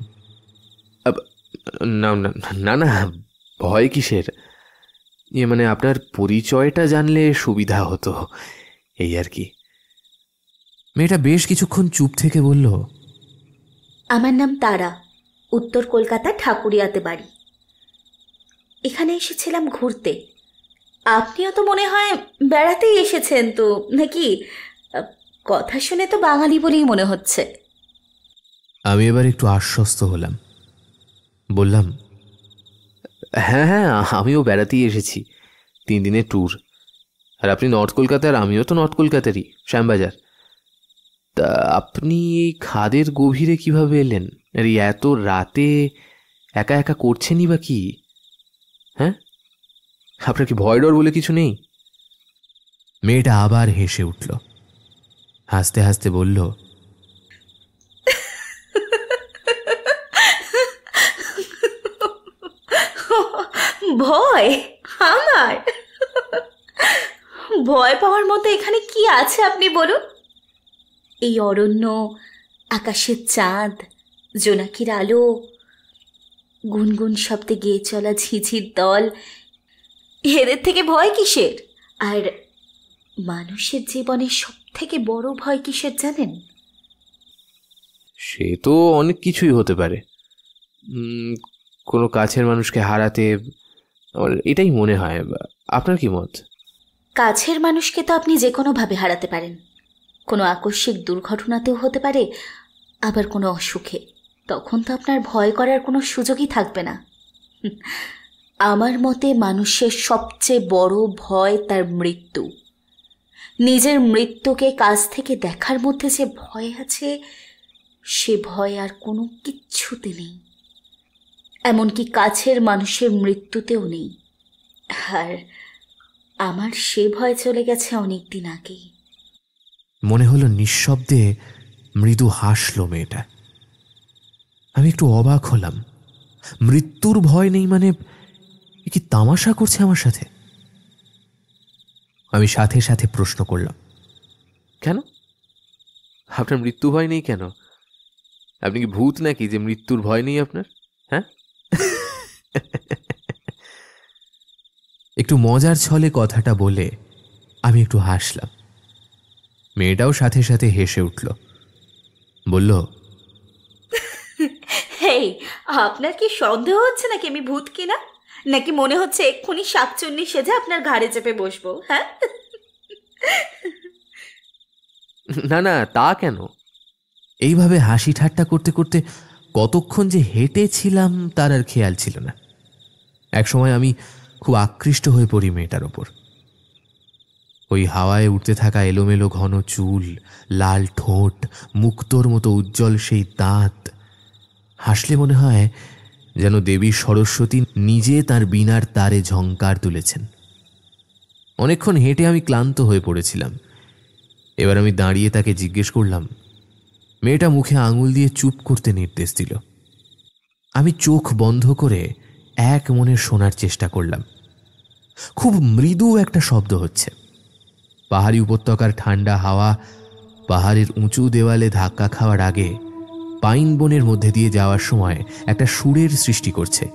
S1: না না না না, ভয় কিসের? মানে আপনার পরিচয়টা জানলে সুবিধা হতো, এই আর কি।
S2: মেয়েটা বেশ কিছুক্ষণ চুপ থেকে বলল,
S5: আমার নাম তারা, উত্তর কলকাতা ঠাকুরিয়াতে বাড়ি। এখানে এসেছিলাম ঘুরতে। আপনিও তো মনে হয় বেড়াতেই এসেছেন তো নাকি? কথা শুনে তো বাঙালি বলেই মনে হচ্ছে।
S2: আমি এবার একটু আশ্বস্ত হলাম। বললাম,
S1: হ্যাঁ হ্যাঁ, আমিও বেড়াতেই এসেছি, 3 দিনের ট্যুর। আর আপনি নর্থ কলকাতার, আমিও তো নর্থ কলকাতারই, শ্যামবাজার। তা আপনি এই খাদের গভীরে কিভাবে এলেন? আর এই এত রাতে একা একা করছেনই বা কি? হ্যাঁ, আপনার কি ভয় ডর বলে কিছু নেই?
S2: মেয়েটা আবার হেসে উঠল। হাসতে হাসতে বলল,
S5: ভয়? আমার ভয় পাওয়ার মতো এখানে কি আছে আপনি বলুন? এই অরণ্য, আকাশের চাঁদ, জোনাকির আলো, গুনগুন শব্দে গেয়ে চলা ঝিঝির দল, এদের থেকে ভয় কিসের? আর মানুষের জীবনে সব থেকে বড় ভয় কিসের জানেন?
S1: সে তো অনেক কিছুই হতে পারে, কোনো কাছের মানুষকে হারাতে। আমার এটাই মনে হয়। আপনার কি মত?
S5: কাছের মানুষকে তো আপনি যে কোনোভাবে হারাতে পারেন। কোনো আকস্মিক দুর্ঘটনাতেও হতে পারে, আবার কোনো অসুখে। তখন তো আপনার ভয় করার কোনো সুযোগই থাকবে না। আমার মতে মানুষের সবচেয়ে বড় ভয় তার মৃত্যু। নিজের মৃত্যুকে কাছ থেকে দেখার মধ্যে যে ভয় আছে, সে ভয় আর কোনো কিচ্ছুতে নেই, এমনকি কাছের মানুষের মৃত্যুতেও নেই। আর আমার সে ভয় চলে গেছে অনেক দিন আগেই।
S2: মনে হলো নিঃশব্দে মৃদু হাসল মেয়েটা। আমি একটু অবাক হলাম। মৃত্যুর ভয় নেই মানে কি তামাশা করছে আমার সাথে? আমি সাথে সাথে প্রশ্ন করলাম,
S1: কেন আপনার মৃত্যু ভয় নেই কেন? আপনি কি ভূত নাকি যে মৃত্যুর ভয় নেই আপনার? হ্যাঁ,
S2: একটু মজার ছলে কথাটা বলে আমি একটু হাসলাম। মেয়েটাও সাথে সাথে হেসে উঠল, বলল,
S5: হেই, আপনার কি সন্দেহ হচ্ছে নাকি আমি ভূত কিনা? নাকি মনে হচ্ছে এক্ষুনি শাকচুন্নি সেজে আপনার ঘাড়ে চেপে বসবো? হ্যাঁ,
S1: না না, তা কেন?
S2: এইভাবে হাসি ঠাট্টা করতে করতে কতক্ষণ যে হেঁটেছিলাম তার আর খেয়াল ছিল না। একসময় আমি খুব আকৃষ্ট হয়ে পড়ি মেয়েটার ওপর। ওই হাওয়ায় উঠতে থাকা এলোমেলো ঘন চুল, লাল ঠোঁট, মুক্তোর মতো উজ্জ্বল সেই দাঁত। হাসলে মনে হয় যেন দেবী সরস্বতী নিজে তার বীণার তারে ঝংকার তুলেছেন। অনেকক্ষণ হেঁটে আমি ক্লান্ত হয়ে পড়েছিলাম। এবার আমি দাঁড়িয়ে তাকে জিজ্ঞেস করলাম। মেয়েটা মুখে আঙুল দিয়ে চুপ করতে নির্দেশ দিল। আমি চোখ বন্ধ করে এক মনে শোনার চেষ্টা করলাম। খুব মৃদু একটা শব্দ হচ্ছে। পাহাড়ি উপত্যকার ঠান্ডা হাওয়া পাহাড়ের উঁচু দেওয়ালে ধাক্কা খাওয়ার আগে পাইন বনের মধ্যে দিয়ে যাওয়ার সময় একটা সুরের সৃষ্টি করছে।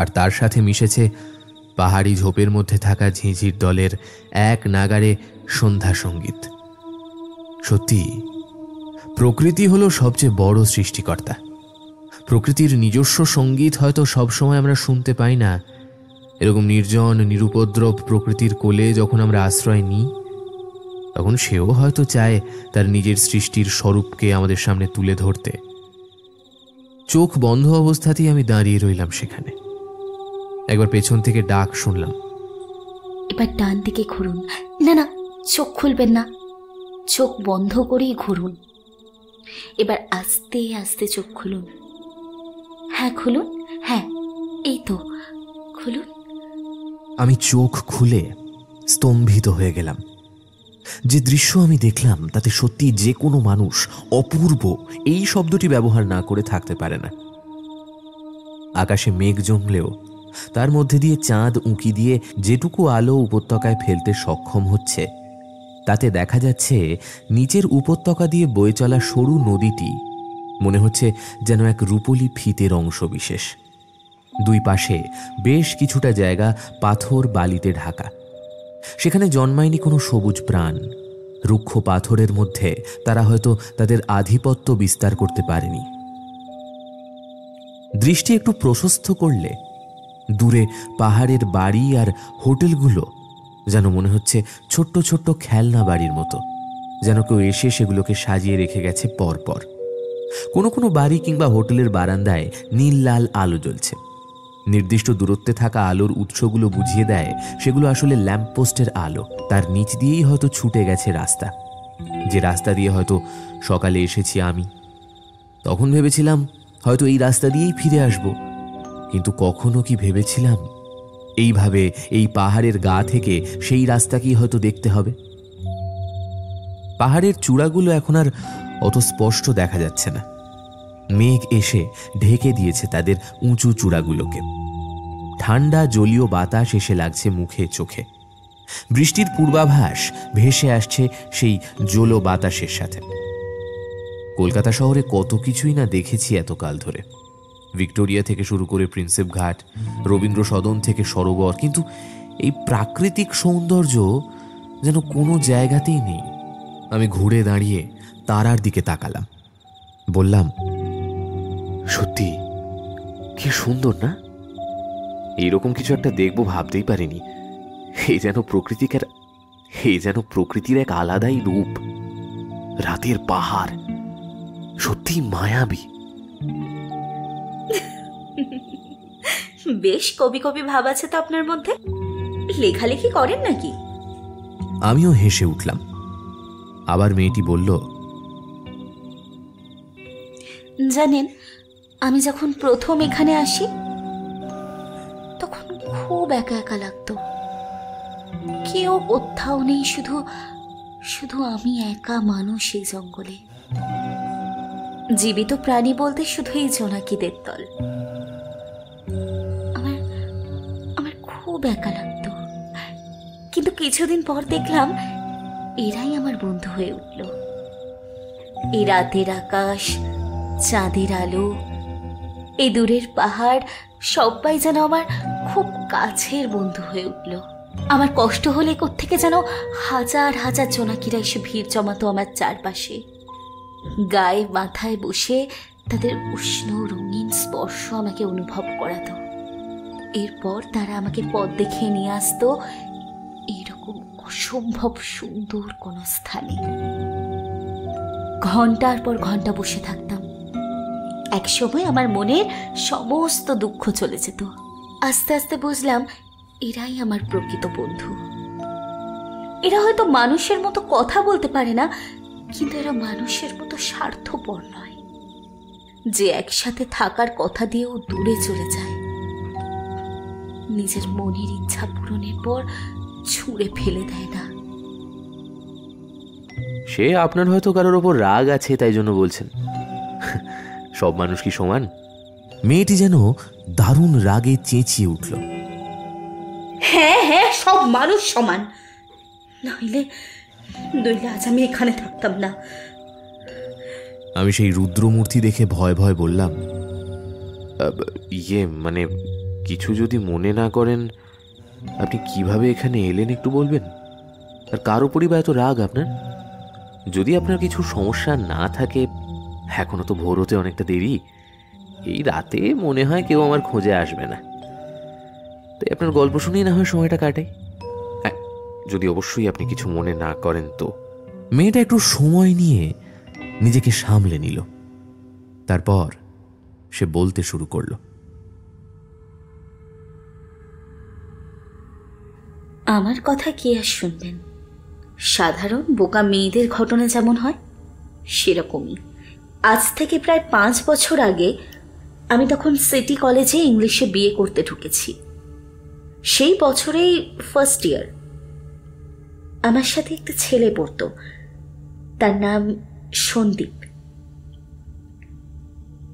S2: আর তার সাথে মিশেছে পাহাড়ি ঝোপের মধ্যে থাকা ঝিঁঝির দলের এক নাগাড়ে সন্ধ্যা সঙ্গীত। সত্যি, প্রকৃতি হলো সবচেয়ে বড় সৃষ্টিকর্তা। প্রকৃতির নিজস্ব সঙ্গীত হয়তো সবসময় আমরা শুনতে পাই না। এরকম নির্জন নিরুপদ্রব প্রকৃতির কোলে যখন আমরা আশ্রয় নিই, তখন সেও হয়তো চায় তার নিজের সৃষ্টির স্বরূপকে আমাদের সামনে তুলে ধরতে। চোখ বন্ধ অবস্থাতেই আমি দাঁড়িয়ে রইলাম সেখানে। একবার পেছন থেকে ডাক শুনলাম,
S5: এবার ডান দিকে ঘুরুন। না না, চোখ খুলবেন না, চোখ বন্ধ করেই ঘুরুন। এবার আস্তে আস্তে চোখ খুলুন। হ্যাঁ খুলুন, হ্যাঁ এই তো খুলুন।
S2: আমি চোখ খুলে স্তম্ভিত হয়ে গেলাম। যে দৃশ্য আমি দেখলাম তাতে সত্যি যে কোনো মানুষ অপূর্ব এই শব্দটি ব্যবহার না করে থাকতে পারে না। আকাশে মেঘ জমলেও তার মধ্যে দিয়ে চাঁদ উঁকি দিয়ে যেটুকু আলো উপত্যকায় ফেলতে সক্ষম হচ্ছে, তাতে দেখা যাচ্ছে নিচের উপত্যকা দিয়ে বয়ে চলা সরু নদীটি মনে হচ্ছে যেন এক রূপলি ফিতের অংশ বিশেষ। দুই পাশে বেশ কিছুটা জায়গা পাথর বালিতে ঢাকা। সেখানে জন্মায়নি কোনো সবুজ প্রাণ। রুক্ষ পাথরের মধ্যে তারা হয়তো তাদের আধিপত্য বিস্তার করতে পারেনি। দৃষ্টি একটু প্রশস্ত করলে দূরে পাহাড়ের বাড়ি আর হোটেলগুলো যেন মনে হচ্ছে ছোট্ট ছোট্ট খেলনা বাড়ির মতো, যেন কেউ এসে সেগুলোকে সাজিয়ে রেখে গেছে পরপর। কোনো কোনো বাড়ি কিংবা হোটেলের বারান্দায় নীল লাল আলো জ্বলছে। নির্দিষ্ট দূরত্বে থাকা আলোর উৎসগুলো বুঝিয়ে দেয় সেগুলো আসলে ল্যাম্পপোস্টের আলো। তার নিচ দিয়েই হয়তো ছুটে গেছে রাস্তা, যে রাস্তা দিয়ে হয়তো সকালে এসেছি আমি। তখন ভেবেছিলাম হয়তো এই রাস্তা দিয়েই ফিরে আসব, কিন্তু কখনো কি ভেবেছিলাম এইভাবে এই পাহাড়ের গা থেকে সেই রাস্তাকেই হয়তো দেখতে হবে। পাহাড়ের চূড়াগুলো এখন আর অত স্পষ্ট দেখা যাচ্ছে না। মেঘ এসে ঢেকে দিয়েছে তাদের উঁচু চূড়াগুলোকে। ঠান্ডা জলীয় বাতাস এসে লাগছে মুখে চোখে। বৃষ্টির পূর্বাভাস ভেসে আসছে সেই জলো বাতাসের সাথে। কলকাতা শহরে কত কিছুই না দেখেছি এতকাল ধরে, ভিক্টোরিয়া থেকে শুরু করে প্রিন্সেপ ঘাট, রবীন্দ্র সদন থেকে সরোবর, কিন্তু এই প্রাকৃতিক সৌন্দর্য যেন কোনো জায়গাতেই নেই। আমি ঘুরে দাঁড়িয়ে তারার দিকে তাকালাম, বললাম,
S1: সত্যি কি সুন্দর না? এইরকম কিছু একটা দেখবো ভাবতেই পারিনি। এই যেন প্রকৃতির এক আলাদাই রূপ। রাতের পাহাড় সত্যি মায়াবী।
S5: বেশ কবি কবি ভাব আছে তো আপনার মধ্যে। লেখালেখি করেন নাকি?
S2: আমিও হেসে উঠলাম। আবার মেয়েটি বলল,
S5: জানেন, আমি যখন প্রথম এখানে আসি তখন খুব একা একা লাগতো। কেউ কোথাও নেই, শুধু শুধু আমি একা মানুষ এই জঙ্গলে। জীবিত প্রাণী বলতে শুধু এই জোনাকিদের দল। আমার খুব একা লাগতো, কিন্তু কিছুদিন পর দেখলাম এরাই আমার বন্ধু হয়ে উঠল। এই রাতের আকাশ, চাঁদের আলো, এই দূরের পাহাড়, সবাই যেন আমার খুব কাছের বন্ধু হয়ে উঠল। আমার কষ্ট হলে কোত্থেকে যেন হাজার হাজার জোনাকিরা এসে ভিড় জমাতো আমার চারপাশে। গায়ে মাথায় বসে তাদের উষ্ণ রঙিন স্পর্শ আমাকে অনুভব করাতো। এরপর তারা আমাকে পথ দেখিয়ে নিয়ে আসতো এরকম অসম্ভব সুন্দর কোনো স্থানে। ঘন্টার পর ঘন্টা বসে থাকতাম। একসময় আমার মনের সমস্ত দুঃখ চলে যেত। আস্তে আস্তে বুঝলাম এরাই আমার প্রকৃত বন্ধু। এরা হয়তো মানুষের মতো কথা বলতে পারে না, কিন্তু এরা মানুষের মতো স্বার্থপর নয়, যে একসাথে থাকার কথা দিয়েও দূরে চলে যায়। নিজের মনের ইচ্ছা পূরণের পর ছুঁড়ে ফেলে দেয় না।
S1: সে আপনার হয়তো কারোর ওপর রাগ আছে তাই জন্য বলছেন। সব মানুষ কি সমান?
S2: মেয়েটি যেন দারুণ রাগে চেঁচিয়ে উঠল।
S5: হ্যাঁ হ্যাঁ, সব মানুষ সমান, নইলে আজ আমি এখানে থাকতাম না।
S2: আমি সেই রুদ্রমূর্তি দেখে ভয় ভয় বললাম,
S1: মানে কিছু যদি মনে না করেন, আপনি কিভাবে এখানে এলেন একটু বলবেন? আর কার ওপরই বা এত রাগ আপনার? যদি আপনার কিছু সমস্যা না থাকে, এখনো তো ভোর হতে অনেকটা দেরি। এই রাতে মনে হয় কেউ আমার খোঁজে আসবে না, তাই আপনার গল্প শুনেই না হয় সময়টা কাটাই। হ্যাঁ, যদি অবশ্যই আপনি কিছু মনে না করেন তো।
S2: মেয়েটা একটু সময় নিয়ে নিজেকে সামলে নিল। তারপর সে বলতে শুরু করলো।
S5: আমার কথা কি আর শুনবেন, সাধারণ বোকা মেয়েদের ঘটনা যেমন হয় সেরকমই। আজ থেকে প্রায় 5 বছর আগে আমি তখন সিটি কলেজে ইংলিশে বিএ করতে ঢুকেছি। সেই বছরেই ফার্স্ট ইয়ার। আমার সাথে একটা ছেলে পড়তো, তার নাম সন্দীপ।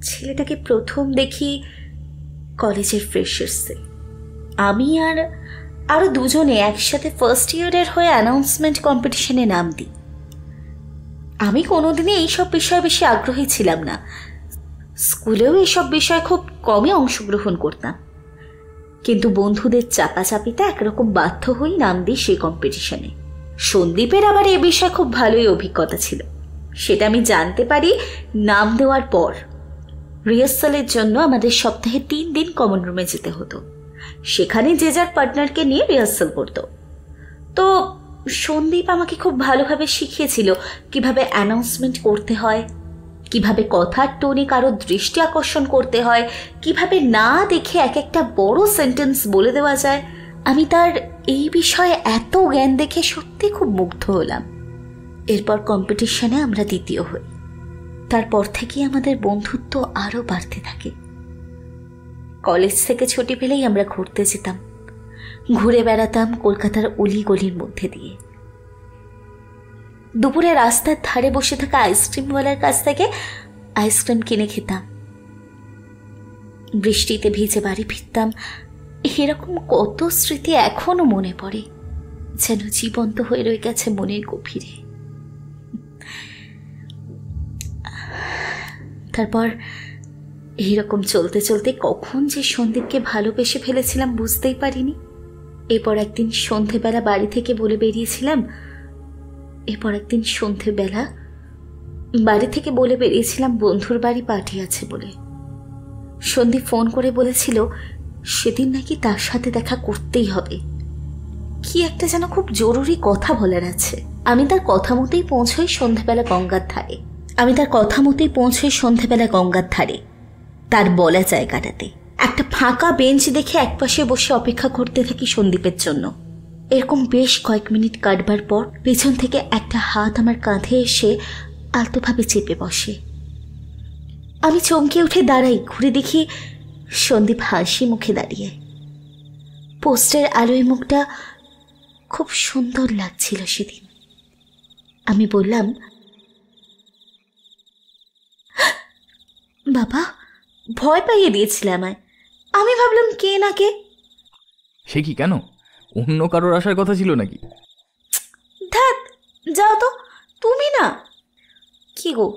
S5: ছেলেটাকে প্রথম দেখি কলেজের ফ্রেশার্সে। আমি আর আরো দুজনে একসাথে ফার্স্ট ইয়ারের হয়ে অ্যানাউন্সমেন্ট কম্পিটিশনে নাম দিই। আমি কোনোদিনই এইসব বিষয়ে বেশি আগ্রহী ছিলাম না, স্কুলেও এইসব বিষয়ে খুব কমই অংশগ্রহণ করতাম, কিন্তু বন্ধুদের চাপাচাপিতে একরকম বাধ্য হয়েই নাম দিই সেই কম্পিটিশনে। সন্দীপের আবার এ বিষয়ে খুব ভালোই অভিজ্ঞতা ছিল, সেটা আমি জানতে পারি নাম দেওয়ার পর। রিহার্সালের জন্য আমাদের সপ্তাহে 3 দিন কমন রুমে যেতে হতো, সেখানে যে যার পার্টনারকে নিয়ে রিহার্সাল করতো। তো সন্দীপ আমাকে খুব ভালোভাবে শিখিয়েছিল কিভাবে অ্যানাউন্সমেন্ট করতে হয়, কিভাবে কথার টোনে কারো দৃষ্টি আকর্ষণ করতে হয়, কিভাবে না দেখে এক একটা বড় সেন্টেন্স বলে দেওয়া যায়। আমি তার এই বিষয়ে এত জ্ঞান দেখে সত্যি খুব মুগ্ধ হলাম। এরপর কম্পিটিশনে আমরা দ্বিতীয় হই। তারপর থেকেই আমাদের বন্ধুত্ব আরও বাড়তে থাকে। কলেজ থেকে ছুটি পেলেই আমরা ঘুরতে যেতাম, ঘুরে বেড়াতাম কলকাতার অলিগলির মধ্যে দিয়ে। দুপুরে রাস্তার ধারে বসে থাকা আইসক্রিমওয়ালার কাছ থেকে আইসক্রিম কিনে খেতাম, বৃষ্টিতে ভিজে বাড়ি ফিরতাম। এরকম কত স্মৃতি এখনো মনে পড়ে, যেন জীবন্ত হয়ে রয়ে গেছে মনের গভীরে। তারপর এইরকম চলতে চলতে কখন যে সন্দীপকে ভালোবেসে ফেলেছিলাম বুঝতেই পারিনি। এরপর একদিন সন্ধেবেলা বাড়ি থেকে বলে বেরিয়েছিলাম বন্ধুর বাড়ি পার্টি আছে বলে। সন্দীপ ফোন করে বলেছিল সেদিন নাকি তার সাথে দেখা করতেই হবে, কি একটা যেন খুব জরুরি কথা বলার আছে। আমি তার কথা মতোই পৌঁছই সন্ধেবেলা গঙ্গার ধারে। তার বলা জায়গাটাতে একটা ফাঁকা বেঞ্চ দেখে একপাশে বসে অপেক্ষা করতে থাকি সন্দীপের জন্য। এরকম বেশ কয়েক মিনিট কাটবার পর পেছন থেকে একটা হাত আমার কাঁধে এসে আলতোভাবে চেপে বসে। আমি চমকে উঠে দাঁড়াই, ঘুরে দেখি সন্দীপ হাসি মুখে দাঁড়িয়ে। পোস্টের আলোয় মুখটা খুব সুন্দর লাগছিল সেদিন। আমি বললাম, বাবা, ভয় পাইয়ে দিয়েছিলে আমায়। আমি ভাবলাম কে না কে।
S4: সে কি, কেন? অন্য কারোর আসার কথা ছিল নাকি?
S5: ধ্যাৎ, যাও তো, তুমি না। কি গো,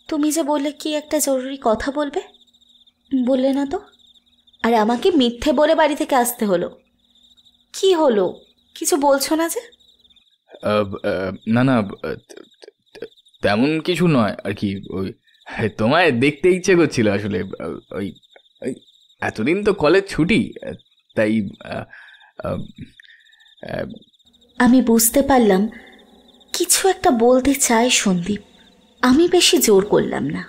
S5: তুমি যে বললে কি একটা জরুরি কথা বলবে, বললে না তো? আর আমাকে মিথ্যে বলে বাড়ি থেকে আসতে হলো। কি হলো, কিছু বলছো না যে?
S4: না না, তেমন কিছু নয় আর কি। ওই তোমায় দেখতে ইচ্ছে করছিল আসলে। ওই এতদিন তো কলেজ ছুটি, তাই।
S5: আমি বুঝতে পারলাম কিছু একটা বলতে চায় সন্দীপ। আমি বেশি জোর করলাম না।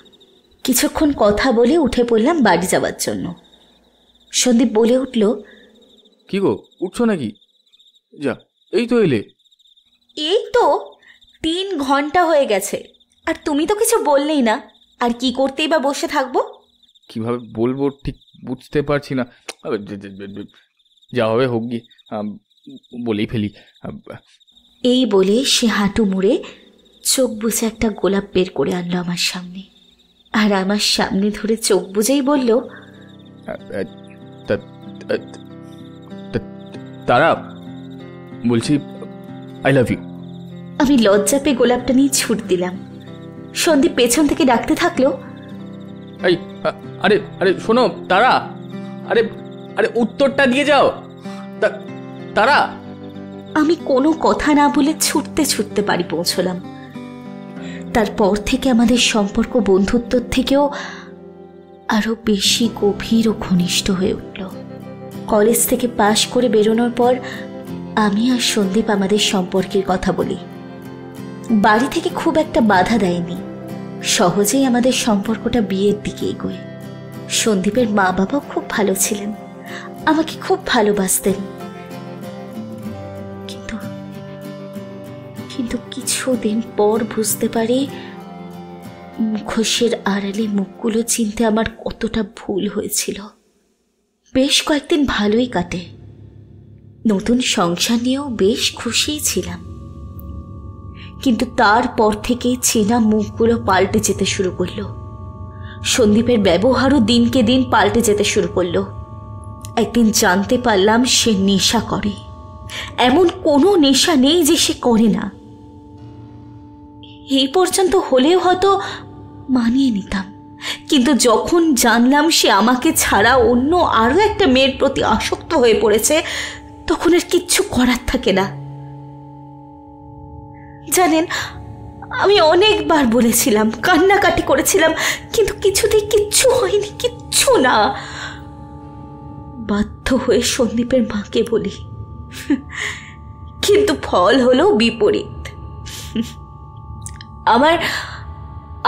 S5: কিছুক্ষণ কথা বলে উঠে পড়লাম বাড়ি যাওয়ার জন্য। সন্দীপ বলে উঠল,
S4: কি গো, উঠছো নাকি? যা, এই তো এলে।
S5: এই তো 3 ঘন্টা হয়ে গেছে, আর তুমি তো কিছু বললেই না। আর কি করতেই বা বসে থাকবো?
S4: কিভাবে বলবো ঠিক বুঝতে পারছি না। যা হবে হোক গিয়ে, বলেই ফেলি।
S5: এই বলে সে হাঁটু মুড়ে চোখ বুজে একটা গোলাপ বের করে আনলো আমার সামনে, আর আমার সামনে ধরে চোখ বুজেই বলল,
S4: তারা, বলছি আই লাভ ইউ।
S5: আমি লজ্জা পেয়ে গোলাপটা নিয়ে ছুট দিলাম। সন্দীপ পেছন থেকে ডাকতে থাকলো,
S4: এই, আরে আরে শোনো তারা, আরে আরে উত্তরটা দিয়ে যাও তারা।
S5: আমি কোনো কথা না বলে ছুটতে ছুটতে বাড়ি পৌঁছলাম। তারপর থেকে আমাদের সম্পর্ক বন্ধুত্বর থেকেও আরো বেশি গভীর ও ঘনিষ্ঠ হয়ে উঠল। কলেজ থেকে পাশ করে বেরোনোর পর আমি আর সন্দীপ আমাদের সম্পর্কের কথা বলি। বাড়ি থেকে খুব একটা বাধা দেয়নি, সহজেই আমাদের সম্পর্কটা বিয়ের দিকে এগোয়। সন্দীপের মা বাবা খুব ভালো ছিলেন, আমাকে খুব ভালোবাসতেন। কিন্তু কিন্তু কিছুদিন পর বুঝতে পারি মুখোশের আড়ালে মুখগুলো চিনতে আমার কতটা ভুল হয়েছিল। বেশ কয়েকদিন ভালোই কাটে, নতুন সংসার নিয়েও বেশ খুশিই ছিলাম। কিন্তু তারপর থেকেই চেনা মুখগুলো পাল্টে যেতে শুরু করলো। সন্দীপের ব্যবহারও দিনকে দিন পাল্টে যেতে শুরু করলো। একদিন জানতে পারলাম সে নেশা করে। এমন কোনো নেশা নেই যে সে করে না। এই পর্যন্ত হলেও হয়তো মানিয়ে নিতাম, কিন্তু যখন জানলাম সে আমাকে ছাড়া অন্য আরো একটা মেয়ের প্রতি আসক্ত হয়ে পড়েছে, তখন আর কিচ্ছু করার থাকে না। জানেন, আমি অনেকবার বলেছিলাম, কান্নাকাটি করেছিলাম, কিন্তু কিছুতেই কিচ্ছু হয়নি, কিচ্ছু না। বাধ্য হয়ে সন্দীপের মাকে বলি, কিন্তু ফল হলো বিপরীত।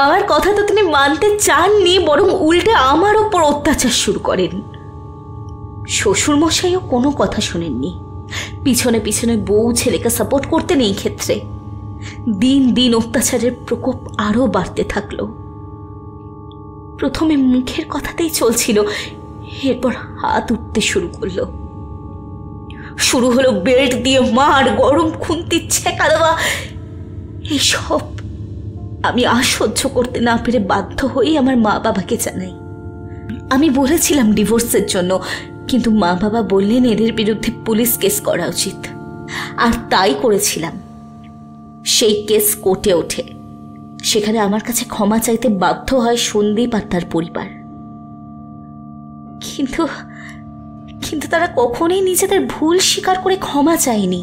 S5: আমার কথা তো তিনি মানতে চাননি, বরং উল্টে আমার ওপর অত্যাচার শুরু করেন। শ্বশুরমশাইও কোনো কথা শোনেননি, পিছনে পিছনে বউ ছেলেকে সাপোর্ট করতেন। এই ক্ষেত্রে দিন দিন অত্যাচারের প্রকোপ আরো বাড়তে থাকলো। প্রথমে মুখের কথাতেই চলছিল, এরপর হাত উঠতে শুরু করলো। শুরু হলো বেল্ট দিয়ে মার, গরম খুন্তি ছেঁকা দেওয়া। এইসব আমি আর সহ্য করতে না পেরে বাধ্য হয়ে আমার মা বাবাকে জানাই। আমি বলেছিলাম ডিভোর্সের জন্য, কিন্তু মা বাবা বললেন এদের বিরুদ্ধে পুলিশ কেস করা উচিত, আর তাই করেছিলাম। সেই কেস কোর্টে ওঠে। সেখানে আমার কাছে ক্ষমা চাইতে বাধ্য হয় সন্দীপ আর তার পরিবার। কিন্তু তারা কখনোই নিজেদের ভুল স্বীকার করে ক্ষমা চায়নি।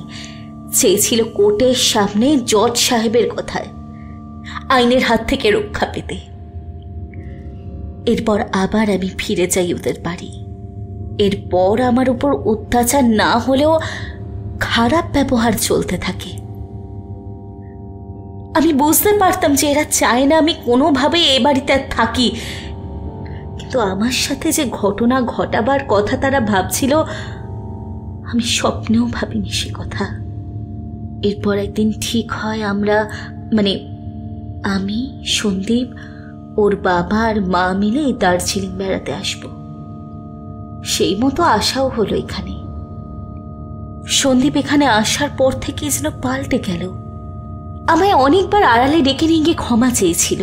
S5: চেয়েছিল কোর্টের সামনে জজ সাহেবের কথায় আইনের হাত থেকে রক্ষা পেতে। এরপর আবার আমি ফিরে যাই ওদের বাড়ি। এরপর আমার উপর অত্যাচার না হলেও খারাপ ব্যবহার চলতে থাকে। আমি বুঝতে পারতাম যে এরা চায় না আমি কোনোভাবে এ বাড়িতে থাকি, কিন্তু আমার সাথে যে ঘটনা ঘটাবার কথা তারা ভাবছিল, আমি স্বপ্নেও ভাবিনি সে কথা। এরপর একদিন ঠিক হয় আমি, সন্দীপ, ওর বাবা আর মা মিলে দার্জিলিং বেড়াতে আসব। সেই মতো আশাও হলো এখানে। সন্দীপ এখানে আসার পর থেকে যেন পাল্টে গেল। আমায় অনেকবার আড়ালে ডেকে নিয়ে গিয়ে ক্ষমা চেয়েছিল।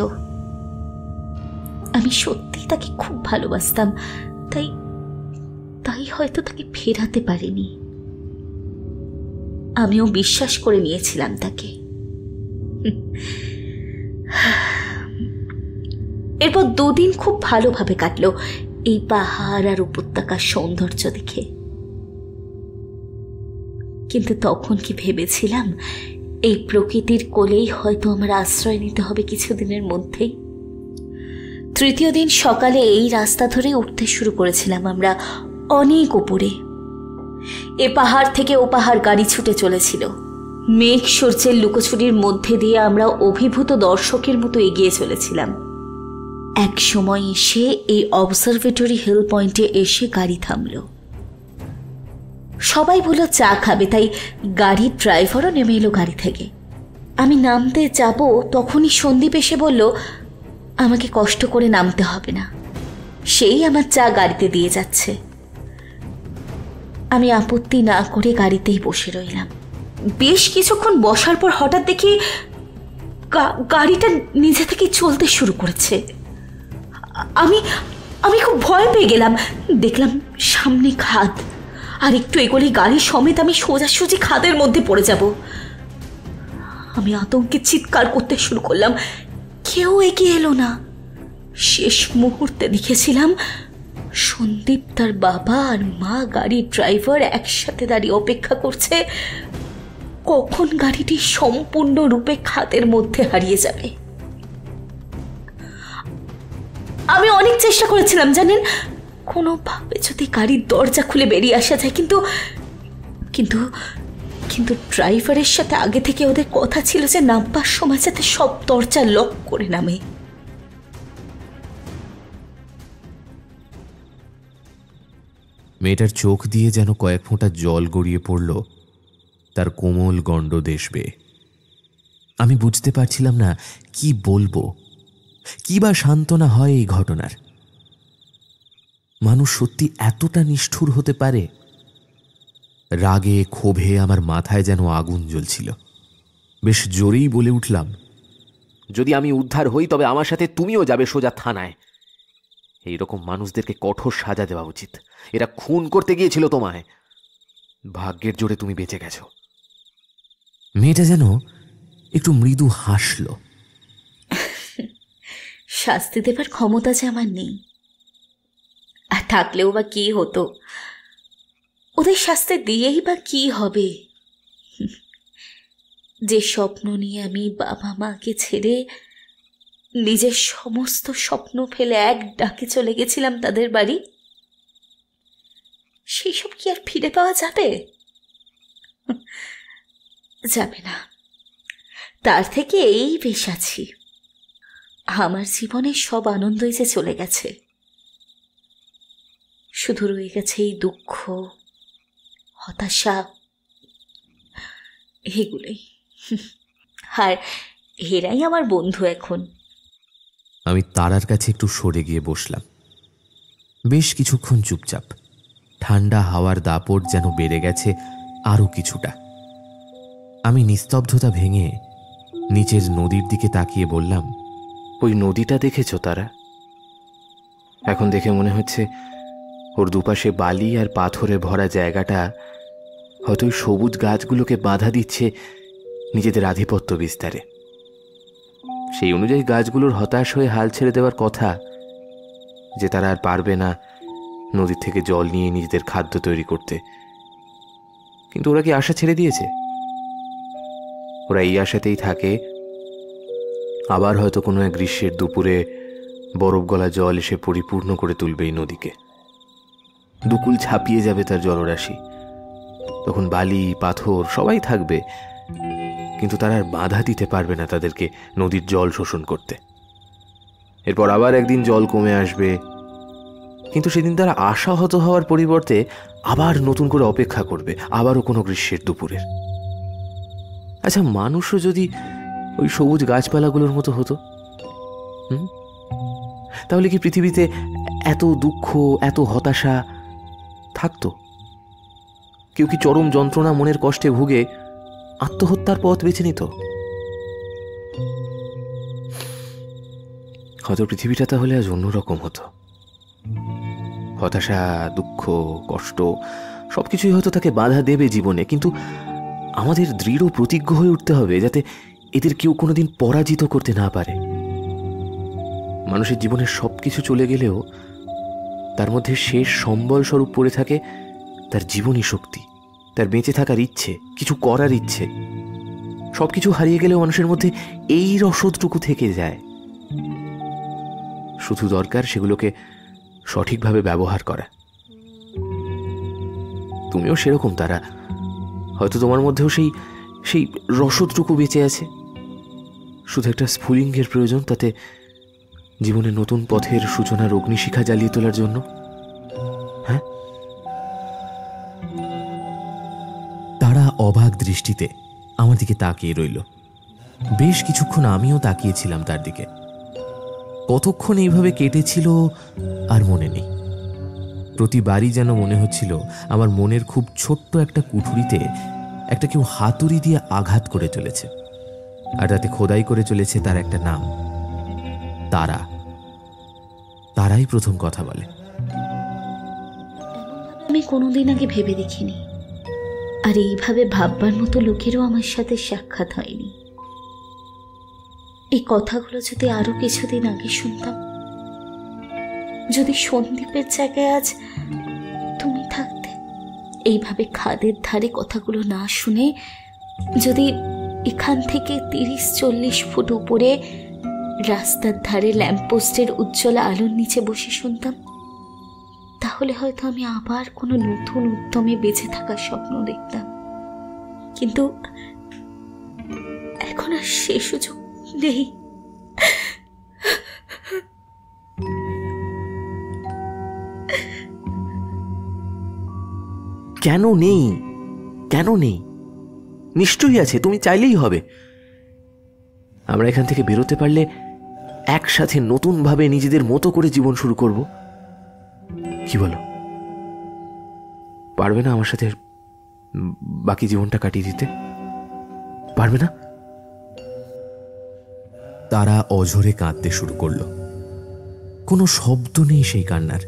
S5: আমি সত্যি তাকে খুব ভালোবাসতাম, তাই হয়তো তাকে ফেরাতে পারিনি। আমিও বিশ্বাস করে নিয়েছিলাম তাকে। এরপর দুদিন খুব ভালোভাবে কাটলো এই পাহাড় আর উপত্যকার সৌন্দর্য দেখে। কিন্তু তখন কি ভেবেছিলাম এই প্রকৃতির কোলেই হয়তো আমার আশ্রয় নিতে হবে কিছুদিনের মধ্যেই। তৃতীয় দিন সকালে এই রাস্তা ধরে উঠতে শুরু করেছিলাম আমরা অনেক উপরে। এ পাহাড় থেকে ও পাহাড় গাড়ি ছুটে চলেছিল। মেঘ সূর্যের লুকোচুরির মধ্যে দিয়ে আমরা অভিভূত দর্শকের মতো এগিয়ে চলেছিলাম। এক সময় এসে এই অবজারভেটরি হিল পয়েন্টে এসে গাড়ি থামল। সবাই বলল চা খাবে, তাই গাড়ির ড্রাইভারও নেমে এলো গাড়ি থেকে। আমি নামতে যাব তখনই সন্দীপ এসে বলল আমাকে কষ্ট করে নামতে হবে না, সেই আমার চা গাড়িতে দিয়ে যাচ্ছে। আমি আপত্তি না করে গাড়িতেই বসে রইলাম। বেশ কিছুক্ষণ বসার পর হঠাৎ দেখি গাড়িটা নিজে থেকে চলতে শুরু করেছে। আমি খুব ভয় পেয়ে গেলাম। দেখলাম সামনে খাদ, আর একটু এগোলে গাড়ি সমেত আমি সোজাসুজি খাদের মধ্যে পড়ে যাব। আমি আতঙ্কে চিৎকার করতে শুরু করলাম। কেউ এগিয়ে এলো না। শেষ মুহূর্তে দেখেছিলাম সন্দীপ, তার বাবা আর মা, গাড়ির ড্রাইভার একসাথে দাঁড়িয়ে অপেক্ষা করছে কখন গাড়িটি সম্পূর্ণরূপে খাদের মধ্যে হারিয়ে যাবে। আমি অনেক চেষ্টা করেছিলাম জানেন, কোনোভাবে যদি গাড়ির দরজা খুলে বেরিয়ে আসা যায়, কিন্তু ড্রাইভারের সাথে আগে থেকে ওদের কথা ছিল যে নামবার সময় যাতে সব দরজা লক করে নামে।
S2: মেয়েটার চোখ দিয়ে যেন কয়েক ফোঁটা জল গড়িয়ে পড়ল তার কোমল গণ্ডদেশ বেয়ে। আমি বুঝতে পারছিলাম না কি বলবো, কি বা সান্ত্বনা হয় এই ঘটনার। মানুষ সত্যি এতটা নিষ্ঠুর হতে পারে? রাগে ক্ষোভে আমার মাথায় যেন আগুন জ্বলছিল। বেশ জোরেই বলে উঠলাম,
S1: যদি আমি উদ্ধার হই তবে আমার সাথে তুমিও যাবে সোজা থানায়। এইরকম মানুষদেরকে কঠোর সাজা দেওয়া উচিত। এরা খুন করতে গিয়েছিল তোমায়, ভাগ্যের জোরে তুমি বেঁচে গেছো।
S2: মেয়েটা যেন একটু মৃদু হাসল।
S5: শাস্তি দেবার ক্ষমতা যে আমার নেই, আর থাকলেও বা কি হতো? ওদের শাস্তি দিয়েই বা কি হবে? যে স্বপ্ন নিয়ে আমি বাবা মাকে ছেড়ে নিজের সমস্ত স্বপ্ন ফেলে এক ডাকে চলে গেছিলাম তাদের বাড়ি, সেই সব কি আর ফিরে পাওয়া যাবে? যাবে না। তার থেকে এই বেশ আছি। আমার জীবনের সব আনন্দই যে চলে গেছে, শুধু রয়ে গেছে এই দুঃখ, হতাশা, এগুলোই। আর এরাই আমার বন্ধু এখন।
S2: আমি তারার কাছে একটু সরে গিয়ে বসলাম। বেশ কিছুক্ষণ চুপচাপ। ঠান্ডা হাওয়ার দাপট যেন বেড়ে গেছে আরও কিছুটা। আমি নিস্তব্ধতা ভেঙে নিচের নদীর দিকে তাকিয়ে বললাম,
S1: ওই নদীটা দেখেছো তারা? এখন দেখে মনে হচ্ছে ওর দুপাশে বালি আর পাথরে ভরা জায়গাটা হয়তো ওই সবুজ গাছগুলোকে বাধা দিচ্ছে নিজেদের আধিপত্য বিস্তারে। সেই অনুযায়ী গাছগুলোর হতাশ হয়ে হাল ছেড়ে দেওয়ার কথা, যে তারা আর পারবে না নদীর থেকে জল নিয়ে নিজেদের খাদ্য তৈরি করতে। কিন্তু ওরা কি আশা ছেড়ে দিয়েছে? ওরা এই আশাতেই থাকে আবার হয়তো কোনো এক গ্রীষ্মের দুপুরে বরফ গলা জল এসে পরিপূর্ণ করে তুলবে এই নদীকে। দুকুল ছাপিয়ে যাবে তার জলরাশি। তখন বালি পাথর সবাই থাকবে, কিন্তু তারা আর বাধা দিতে পারবে না তাদেরকে নদীর জল শোষণ করতে। এরপর আবার একদিন জল কমে আসবে, কিন্তু সেদিন তারা আশাহত হওয়ার পরিবর্তে আবার নতুন করে অপেক্ষা করবে আবারও কোনো গ্রীষ্মের দুপুরের। আচ্ছা, মানুষও যদি ওই সবুজ গাছপালাগুলোর মতো হতো, তাহলে কি পৃথিবীতে এত দুঃখ, এত হতাশা থাকতো? কেউ কি চরম যন্ত্রণা মনের কষ্টে ভুগে আত্মহত্যার পথ বেছে নিত? হয়তো পৃথিবীটা তাহলে আজ অন্যরকম হতো। হতাশা, দুঃখ, কষ্ট সবকিছুই হয়তো তাকে বাধা দেবে জীবনে, কিন্তু আমাদের দৃঢ় প্রতিজ্ঞ হয়ে উঠতে হবে যাতে এদের কেউ কোনোদিন পরাজিত করতে না পারে। মানুষের জীবনের সবকিছু চলে গেলেও তার মধ্যে শেষ সম্বল স্বরূপ পড়ে থাকে তার জীবনী শক্তি, তার বেঁচে থাকার ইচ্ছে, কিছু করার ইচ্ছে। সবকিছু হারিয়ে গেলেও মানুষের মধ্যে এই রসদটুকু থেকে যায়। শুধু দরকার সেগুলোকে সঠিকভাবে ব্যবহার করা। তুমিও সেরকম তারা। হয়তো তোমার মধ্যেও সেই রসদটুকু বেঁচে আছে। শুধু একটা স্ফুলিঙ্গের প্রয়োজন, তাতে জীবনে নতুন পথের সূচনার অগ্নিশিখা জ্বালিয়ে তোলার জন্য। হ্যাঁ?
S2: তারা অবাক দৃষ্টিতে আমার দিকে তাকিয়ে রইল। বেশ কিছুক্ষণ আমিও তাকিয়েছিলাম তার দিকে। কতক্ষণ এইভাবে কেটেছিল আর মনে নেই। প্রতিবারই যেন মনে হচ্ছিল আমার মনের খুব ছোট্ট একটা কুঠুরিতে একটা কেউ হাতুড়ি দিয়ে আঘাত করে চলেছে, আর তাতে খোদাই করে চলেছে তার একটা নাম, তারা। তারাই প্রথম কথা বলে।
S5: আমি কোনোদিন আগে ভেবে দেখিনি, আর এইভাবে ভাববার মতো লোকেরও আমার সাথে সাক্ষাৎ হয়নি। এই কথাগুলো যদি আরো কিছুদিন আগে শুনতাম, যদি সন্দীপের জায়গায় আজ তুমি থাকতে, এইভাবে খাদের ধারে কথাগুলো না শুনে যদি এখান থেকে 30-40 ফুট উপরে রাস্তার ধারে ল্যাম্পপোস্টের উজ্জ্বল আলোর নিচে বসে শুনতাম, তাহলে হয়তো আমি আবার কোনো নতুন উদ্যমে বেঁচে থাকার স্বপ্ন দেখতাম। কিন্তু এখন আর সে সুযোগ নেই।
S1: কেন নেই? কেন নেই? নিশ্চয়ই আছে, তুমি চাইলেই হবে। আমরা এখান থেকে বেরোতে পারলে একসাথে নতুনভাবে নিজেদের মতো করে জীবন শুরু করব। কি বলো, পারবে না আমার সাথে বাকি জীবনটা কাটিয়ে দিতে? পারবে না?
S2: তারা অঝরে কাঁদতে শুরু করল। কোনো শব্দ নেই সেই কান্নার,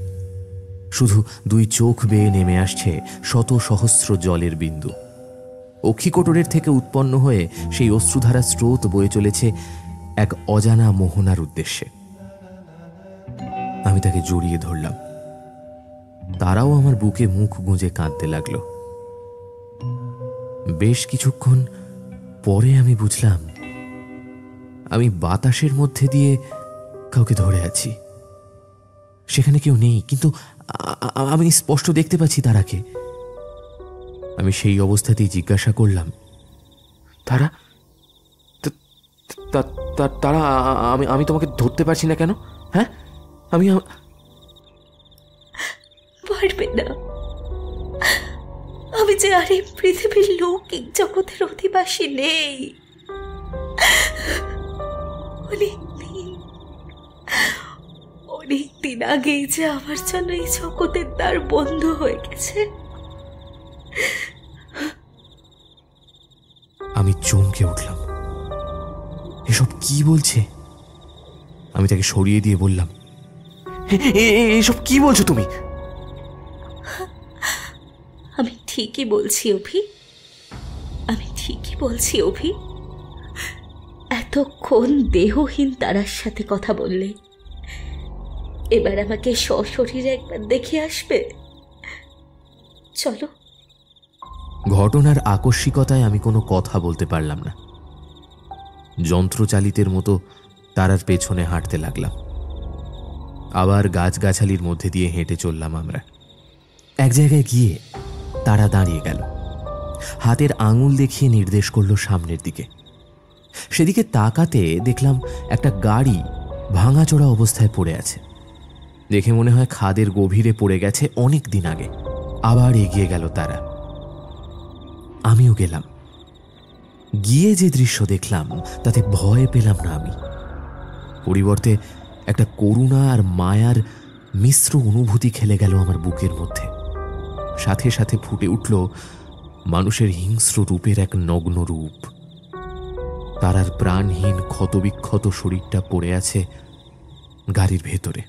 S2: শুধু দুই চোখ বেয়ে নেমে আসছে শত সহস্র জলের বিন্দু। অক্ষিকোটরের থেকে উৎপন্ন হয়ে সেই অশ্রুধারা স্রোত বয়ে চলেছে এক অজানা মোহনার উদ্দেশ্যে। আমি তাকে জড়িয়ে ধরলাম। তারাও আমার বুকে মুখ গুঁজে কাঁদতে লাগলো। বেশ কিছুক্ষণ পরে আমি বুঝলাম আমি বাতাসের মধ্যে দিয়ে কাউকে ধরে আছি। সেখানে কেউ নেই, কিন্তু আমি স্পষ্ট দেখতে পাচ্ছি তারাকে। আমি সেই অবস্থাতেই জিজ্ঞাসা করলাম,
S1: তারা তারা আমি তোমাকে ধরতে পারছি না কেন? হ্যাঁ, আমি
S5: পারবে না। আমি যে আর এই পৃথিবীর লৌকিক জগতের অধিবাসী নেই। অনেকদিন আগেই যে আমার জন্য এই জগতের দ্বার বন্ধ হয়ে গেছে।
S2: আমি চমকে উঠলাম। এসব কি বলছে? আমি তাকে সরিয়ে দিয়ে বললাম,
S1: এসব কি বলছো তুমি?
S5: আমি ঠিকই বলছি অভি, আমি ঠিকই বলছি অভি। এতক্ষণ দেহহীন তারার সাথে কথা বললে, এবার আমাকে সশরীরে একবার দেখে আসবে। চলো।
S2: ঘটনার আকস্মিকতায় আমি কোনো কথা বলতে পারলাম না। যন্ত্রচালিতের মতো তারার পেছনে হাঁটতে লাগলাম। আবার গাছগাছালির মধ্যে দিয়ে হেঁটে চললাম আমরা। এক জায়গায় গিয়ে তারা দাঁড়িয়ে গেল, হাতের আঙুল দেখিয়ে নির্দেশ করলো সামনের দিকে। সেদিকে তাকাতে দেখলাম একটা গাড়ি ভাঙাচোরা অবস্থায় পড়ে আছে। দেখে মনে হয় খাদের গভীরে পড়ে গেছে অনেক দিন আগে। আবার এগিয়ে গেল তারা। আমিও গেলাম। গিয়ে যে দৃশ্য দেখলাম তাতে ভয় পেলাম না আমি। পরিবর্তে একটা করুণা আর মায়ার মিশ্র অনুভূতি খেলে গেল আমার বুকের মধ্যে। সাথে সাথে ফুটে উঠল মানুষের হিংস্র রূপের এক নগ্ন রূপ। তারার প্রাণহীন ক্ষতবিক্ষত শরীরটা পড়ে আছে গাড়ির ভেতরে।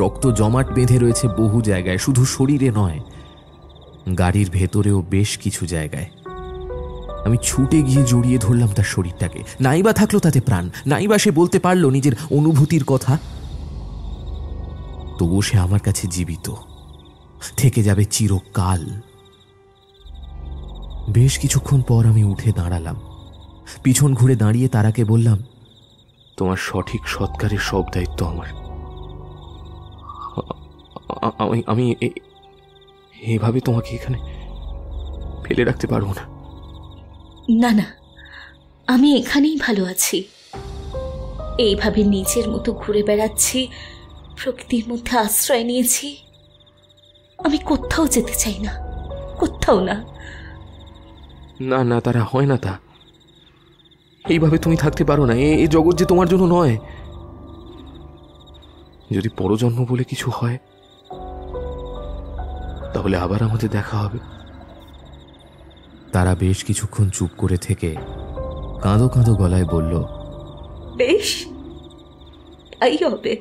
S2: রক্ত জমাট বেঁধে রয়েছে বহু জায়গায়, শুধু শরীরে নয়, গাড়ির ভেতরেও বেশ কিছু জায়গায়। আমি ছুটে গিয়ে জড়িয়ে ধরলাম তার শরীরটাকে। নাইবা থাকলো তাতে প্রাণ, নাইবা সে বলতে পারলো নিজের অনুভূতির কথা। তবু সে আমার কাছে জীবিত, থেকে যাবে চিরকাল। বেশ কিছুক্ষণ পর আমি উঠে দাঁড়ালাম। পিছন ঘুরে দাঁড়িয়ে তারাকে বললাম,
S1: তোমার সঠিক সৎকারের সব দায়িত্ব আমার। আমি এভাবে তোমাকে এখানে ফেলে রাখতে পারবো না।
S5: না না, আমি এখানেই ভালো আছি। এইভাবে নিজের মতো ঘুরে বেড়াচ্ছি, প্রকৃতির মধ্যে আশ্রয় নিয়েছি। আমি কোথাও যেতে চাই না, কোথাও না।
S1: না না, তারা হয় না। তা এইভাবে তুমি থাকতে পারো না। এই জগৎ যে তোমার জন্য নয়। যদি পরজন্ম বলে কিছু হয়, তাহলে আবার আমাদের দেখা হবে।
S2: তারা বেশ কিছুক্ষণ চুপ করে থেকে কাঁদো কাঁদো গলায় বলল,
S5: বেশ, তাই হবে।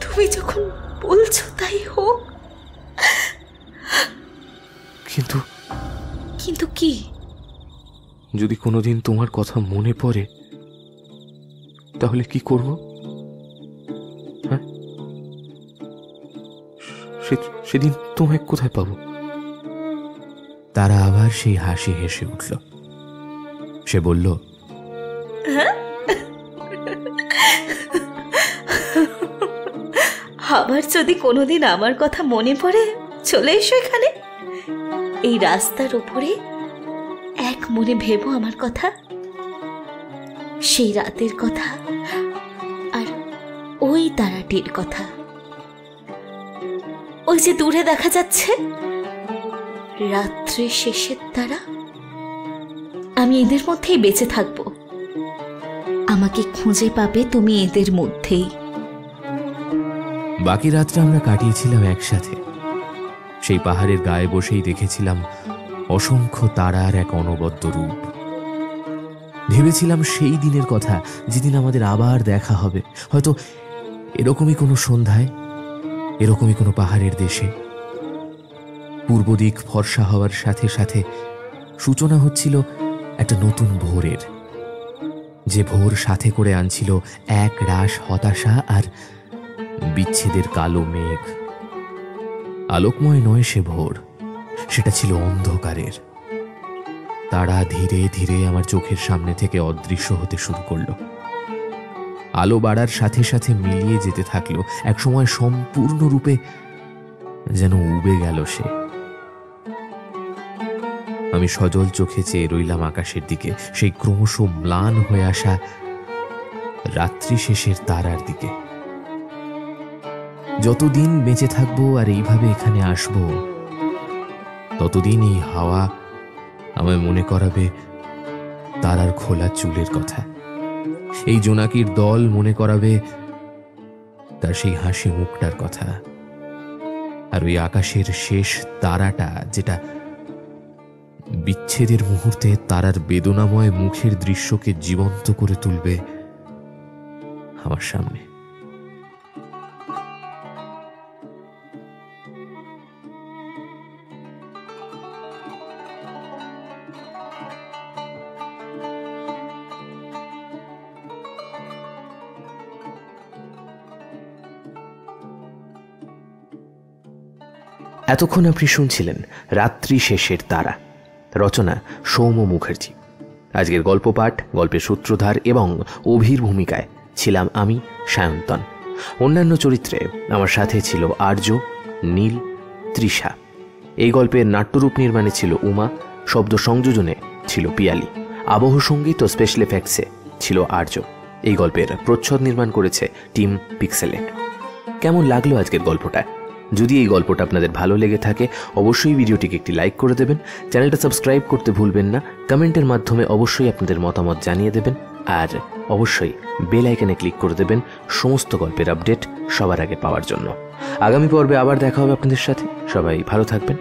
S5: তুমি যখন বলছো তাই হোক।
S1: কিন্তু
S5: কিন্তু কি?
S1: যদি কোনোদিন তোমার কথা মনে পড়ে, তাহলে কি করব? হ্যাঁ, সেদিন তোমায় কোথায় পাবো?
S2: তারা আবার সেই হাসি হেসে উঠল। সে বলল,
S5: আবার যদি কোনোদিন আমার কথা মনে পড়ে, চলে এসো এখানে। এই রাস্তার উপরে এক মনে ভেবো আমার কথা, সেই রাতের কথা আর ওই তারাটির কথা। ওই যে দূরে দেখা যাচ্ছে রাত্রি শেষের তারা। আমি এদের মধ্যেই বেঁচে থাকবো। আমাকে খুঁজে পাবে তুমি এদের মধ্যেই।
S2: বাকি রাতটা আমরা কাটিয়েছিলাম একসাথে। সেই পাহাড়ের গায়ে বসেই দেখেছিলাম অসংখ্য তারার এক অনবদ্য রূপ। ভেবেছিলাম সেই দিনের কথা, যেদিন আমাদের আবার দেখা হবে, হয়তো এরকমই কোনো সন্ধ্যায়, এরকমই কোনো পাহাড়ের দেশে। পূর্ব দিক ফর্সা হওয়ার সাথে সাথে সূচনা হচ্ছিল একটা নতুন ভোরের, যে ভোর সাথে করে আনছিল এক রাশ হতাশা আর বিচ্ছেদের কালো মেঘ। আলোকময় নয় সে ভোর, সেটা ছিল অন্ধকারের। তারা ধীরে ধীরে আমার চোখের সামনে থেকে অদৃশ্য হতে শুরু করলো। আলো বাড়ার সাথে সাথে মিলিয়ে যেতে থাকলো, একসময় সম্পূর্ণরূপে যেন উবে গেল সে। আমি সজল চোখে চেয়ে রইলাম আকাশের দিকে, সেই ক্রমশ ম্লান হয়ে আসা রাত্রি শেষের তারার দিকে। যতদিন বেঁচে থাকবো আর এইভাবে এখানে আসবো, ততদিন এই হাওয়া আমায় মনে করাবে তারার খোলা চুলের কথা। এই জোনাকির দল মনে করাবে তার সেই হাসি মুখটার কথা। আর ওই আকাশের শেষ তারাটা, যেটা বিচ্ছেদের মুহূর্তে তারার বেদনাময় মুখের দৃশ্যকে জীবন্ত করে তুলবে আমার সামনে।
S1: এতক্ষণ আপনি শুনছিলেন রাত্রি শেষের তারা, রচনা সৌম্য মুখার্জি। আজকের গল্প পাঠ, গল্পের সূত্রধার এবং অভির ভূমিকায় ছিলাম আমি, সায়ন্তন। অন্যান্য চরিত্রে আমার সাথে ছিল আর্য, নীল, তৃষা। এই গল্পের নাট্যরূপ নির্মাণে ছিল উমা, শব্দ সংযোজনে ছিল পিয়ালি, আবহ সঙ্গীত ও স্পেশাল এফেক্টসে ছিল আর্য। এই গল্পের প্রচ্ছদ নির্মাণ করেছে টিম পিক্সেলেট। কেমন লাগলো আজকের গল্পটা? যদি এই গল্পটা আপনাদের ভালো লেগে থাকে, অবশ্যই ভিডিওটিকে একটি লাইক করে দেবেন, চ্যানেলটা সাবস্ক্রাইব করতে ভুলবেন না, কমেন্টের মাধ্যমে অবশ্যই আপনাদের মতামত জানিয়ে দেবেন, আর অবশ্যই বেল আইকনে ক্লিক করে দেবেন সমস্ত গল্পের আপডেট সবার আগে পাওয়ার জন্য। আগামী পর্বে আবার দেখা হবে আপনাদের সাথে। সবাই ভালো থাকবেন।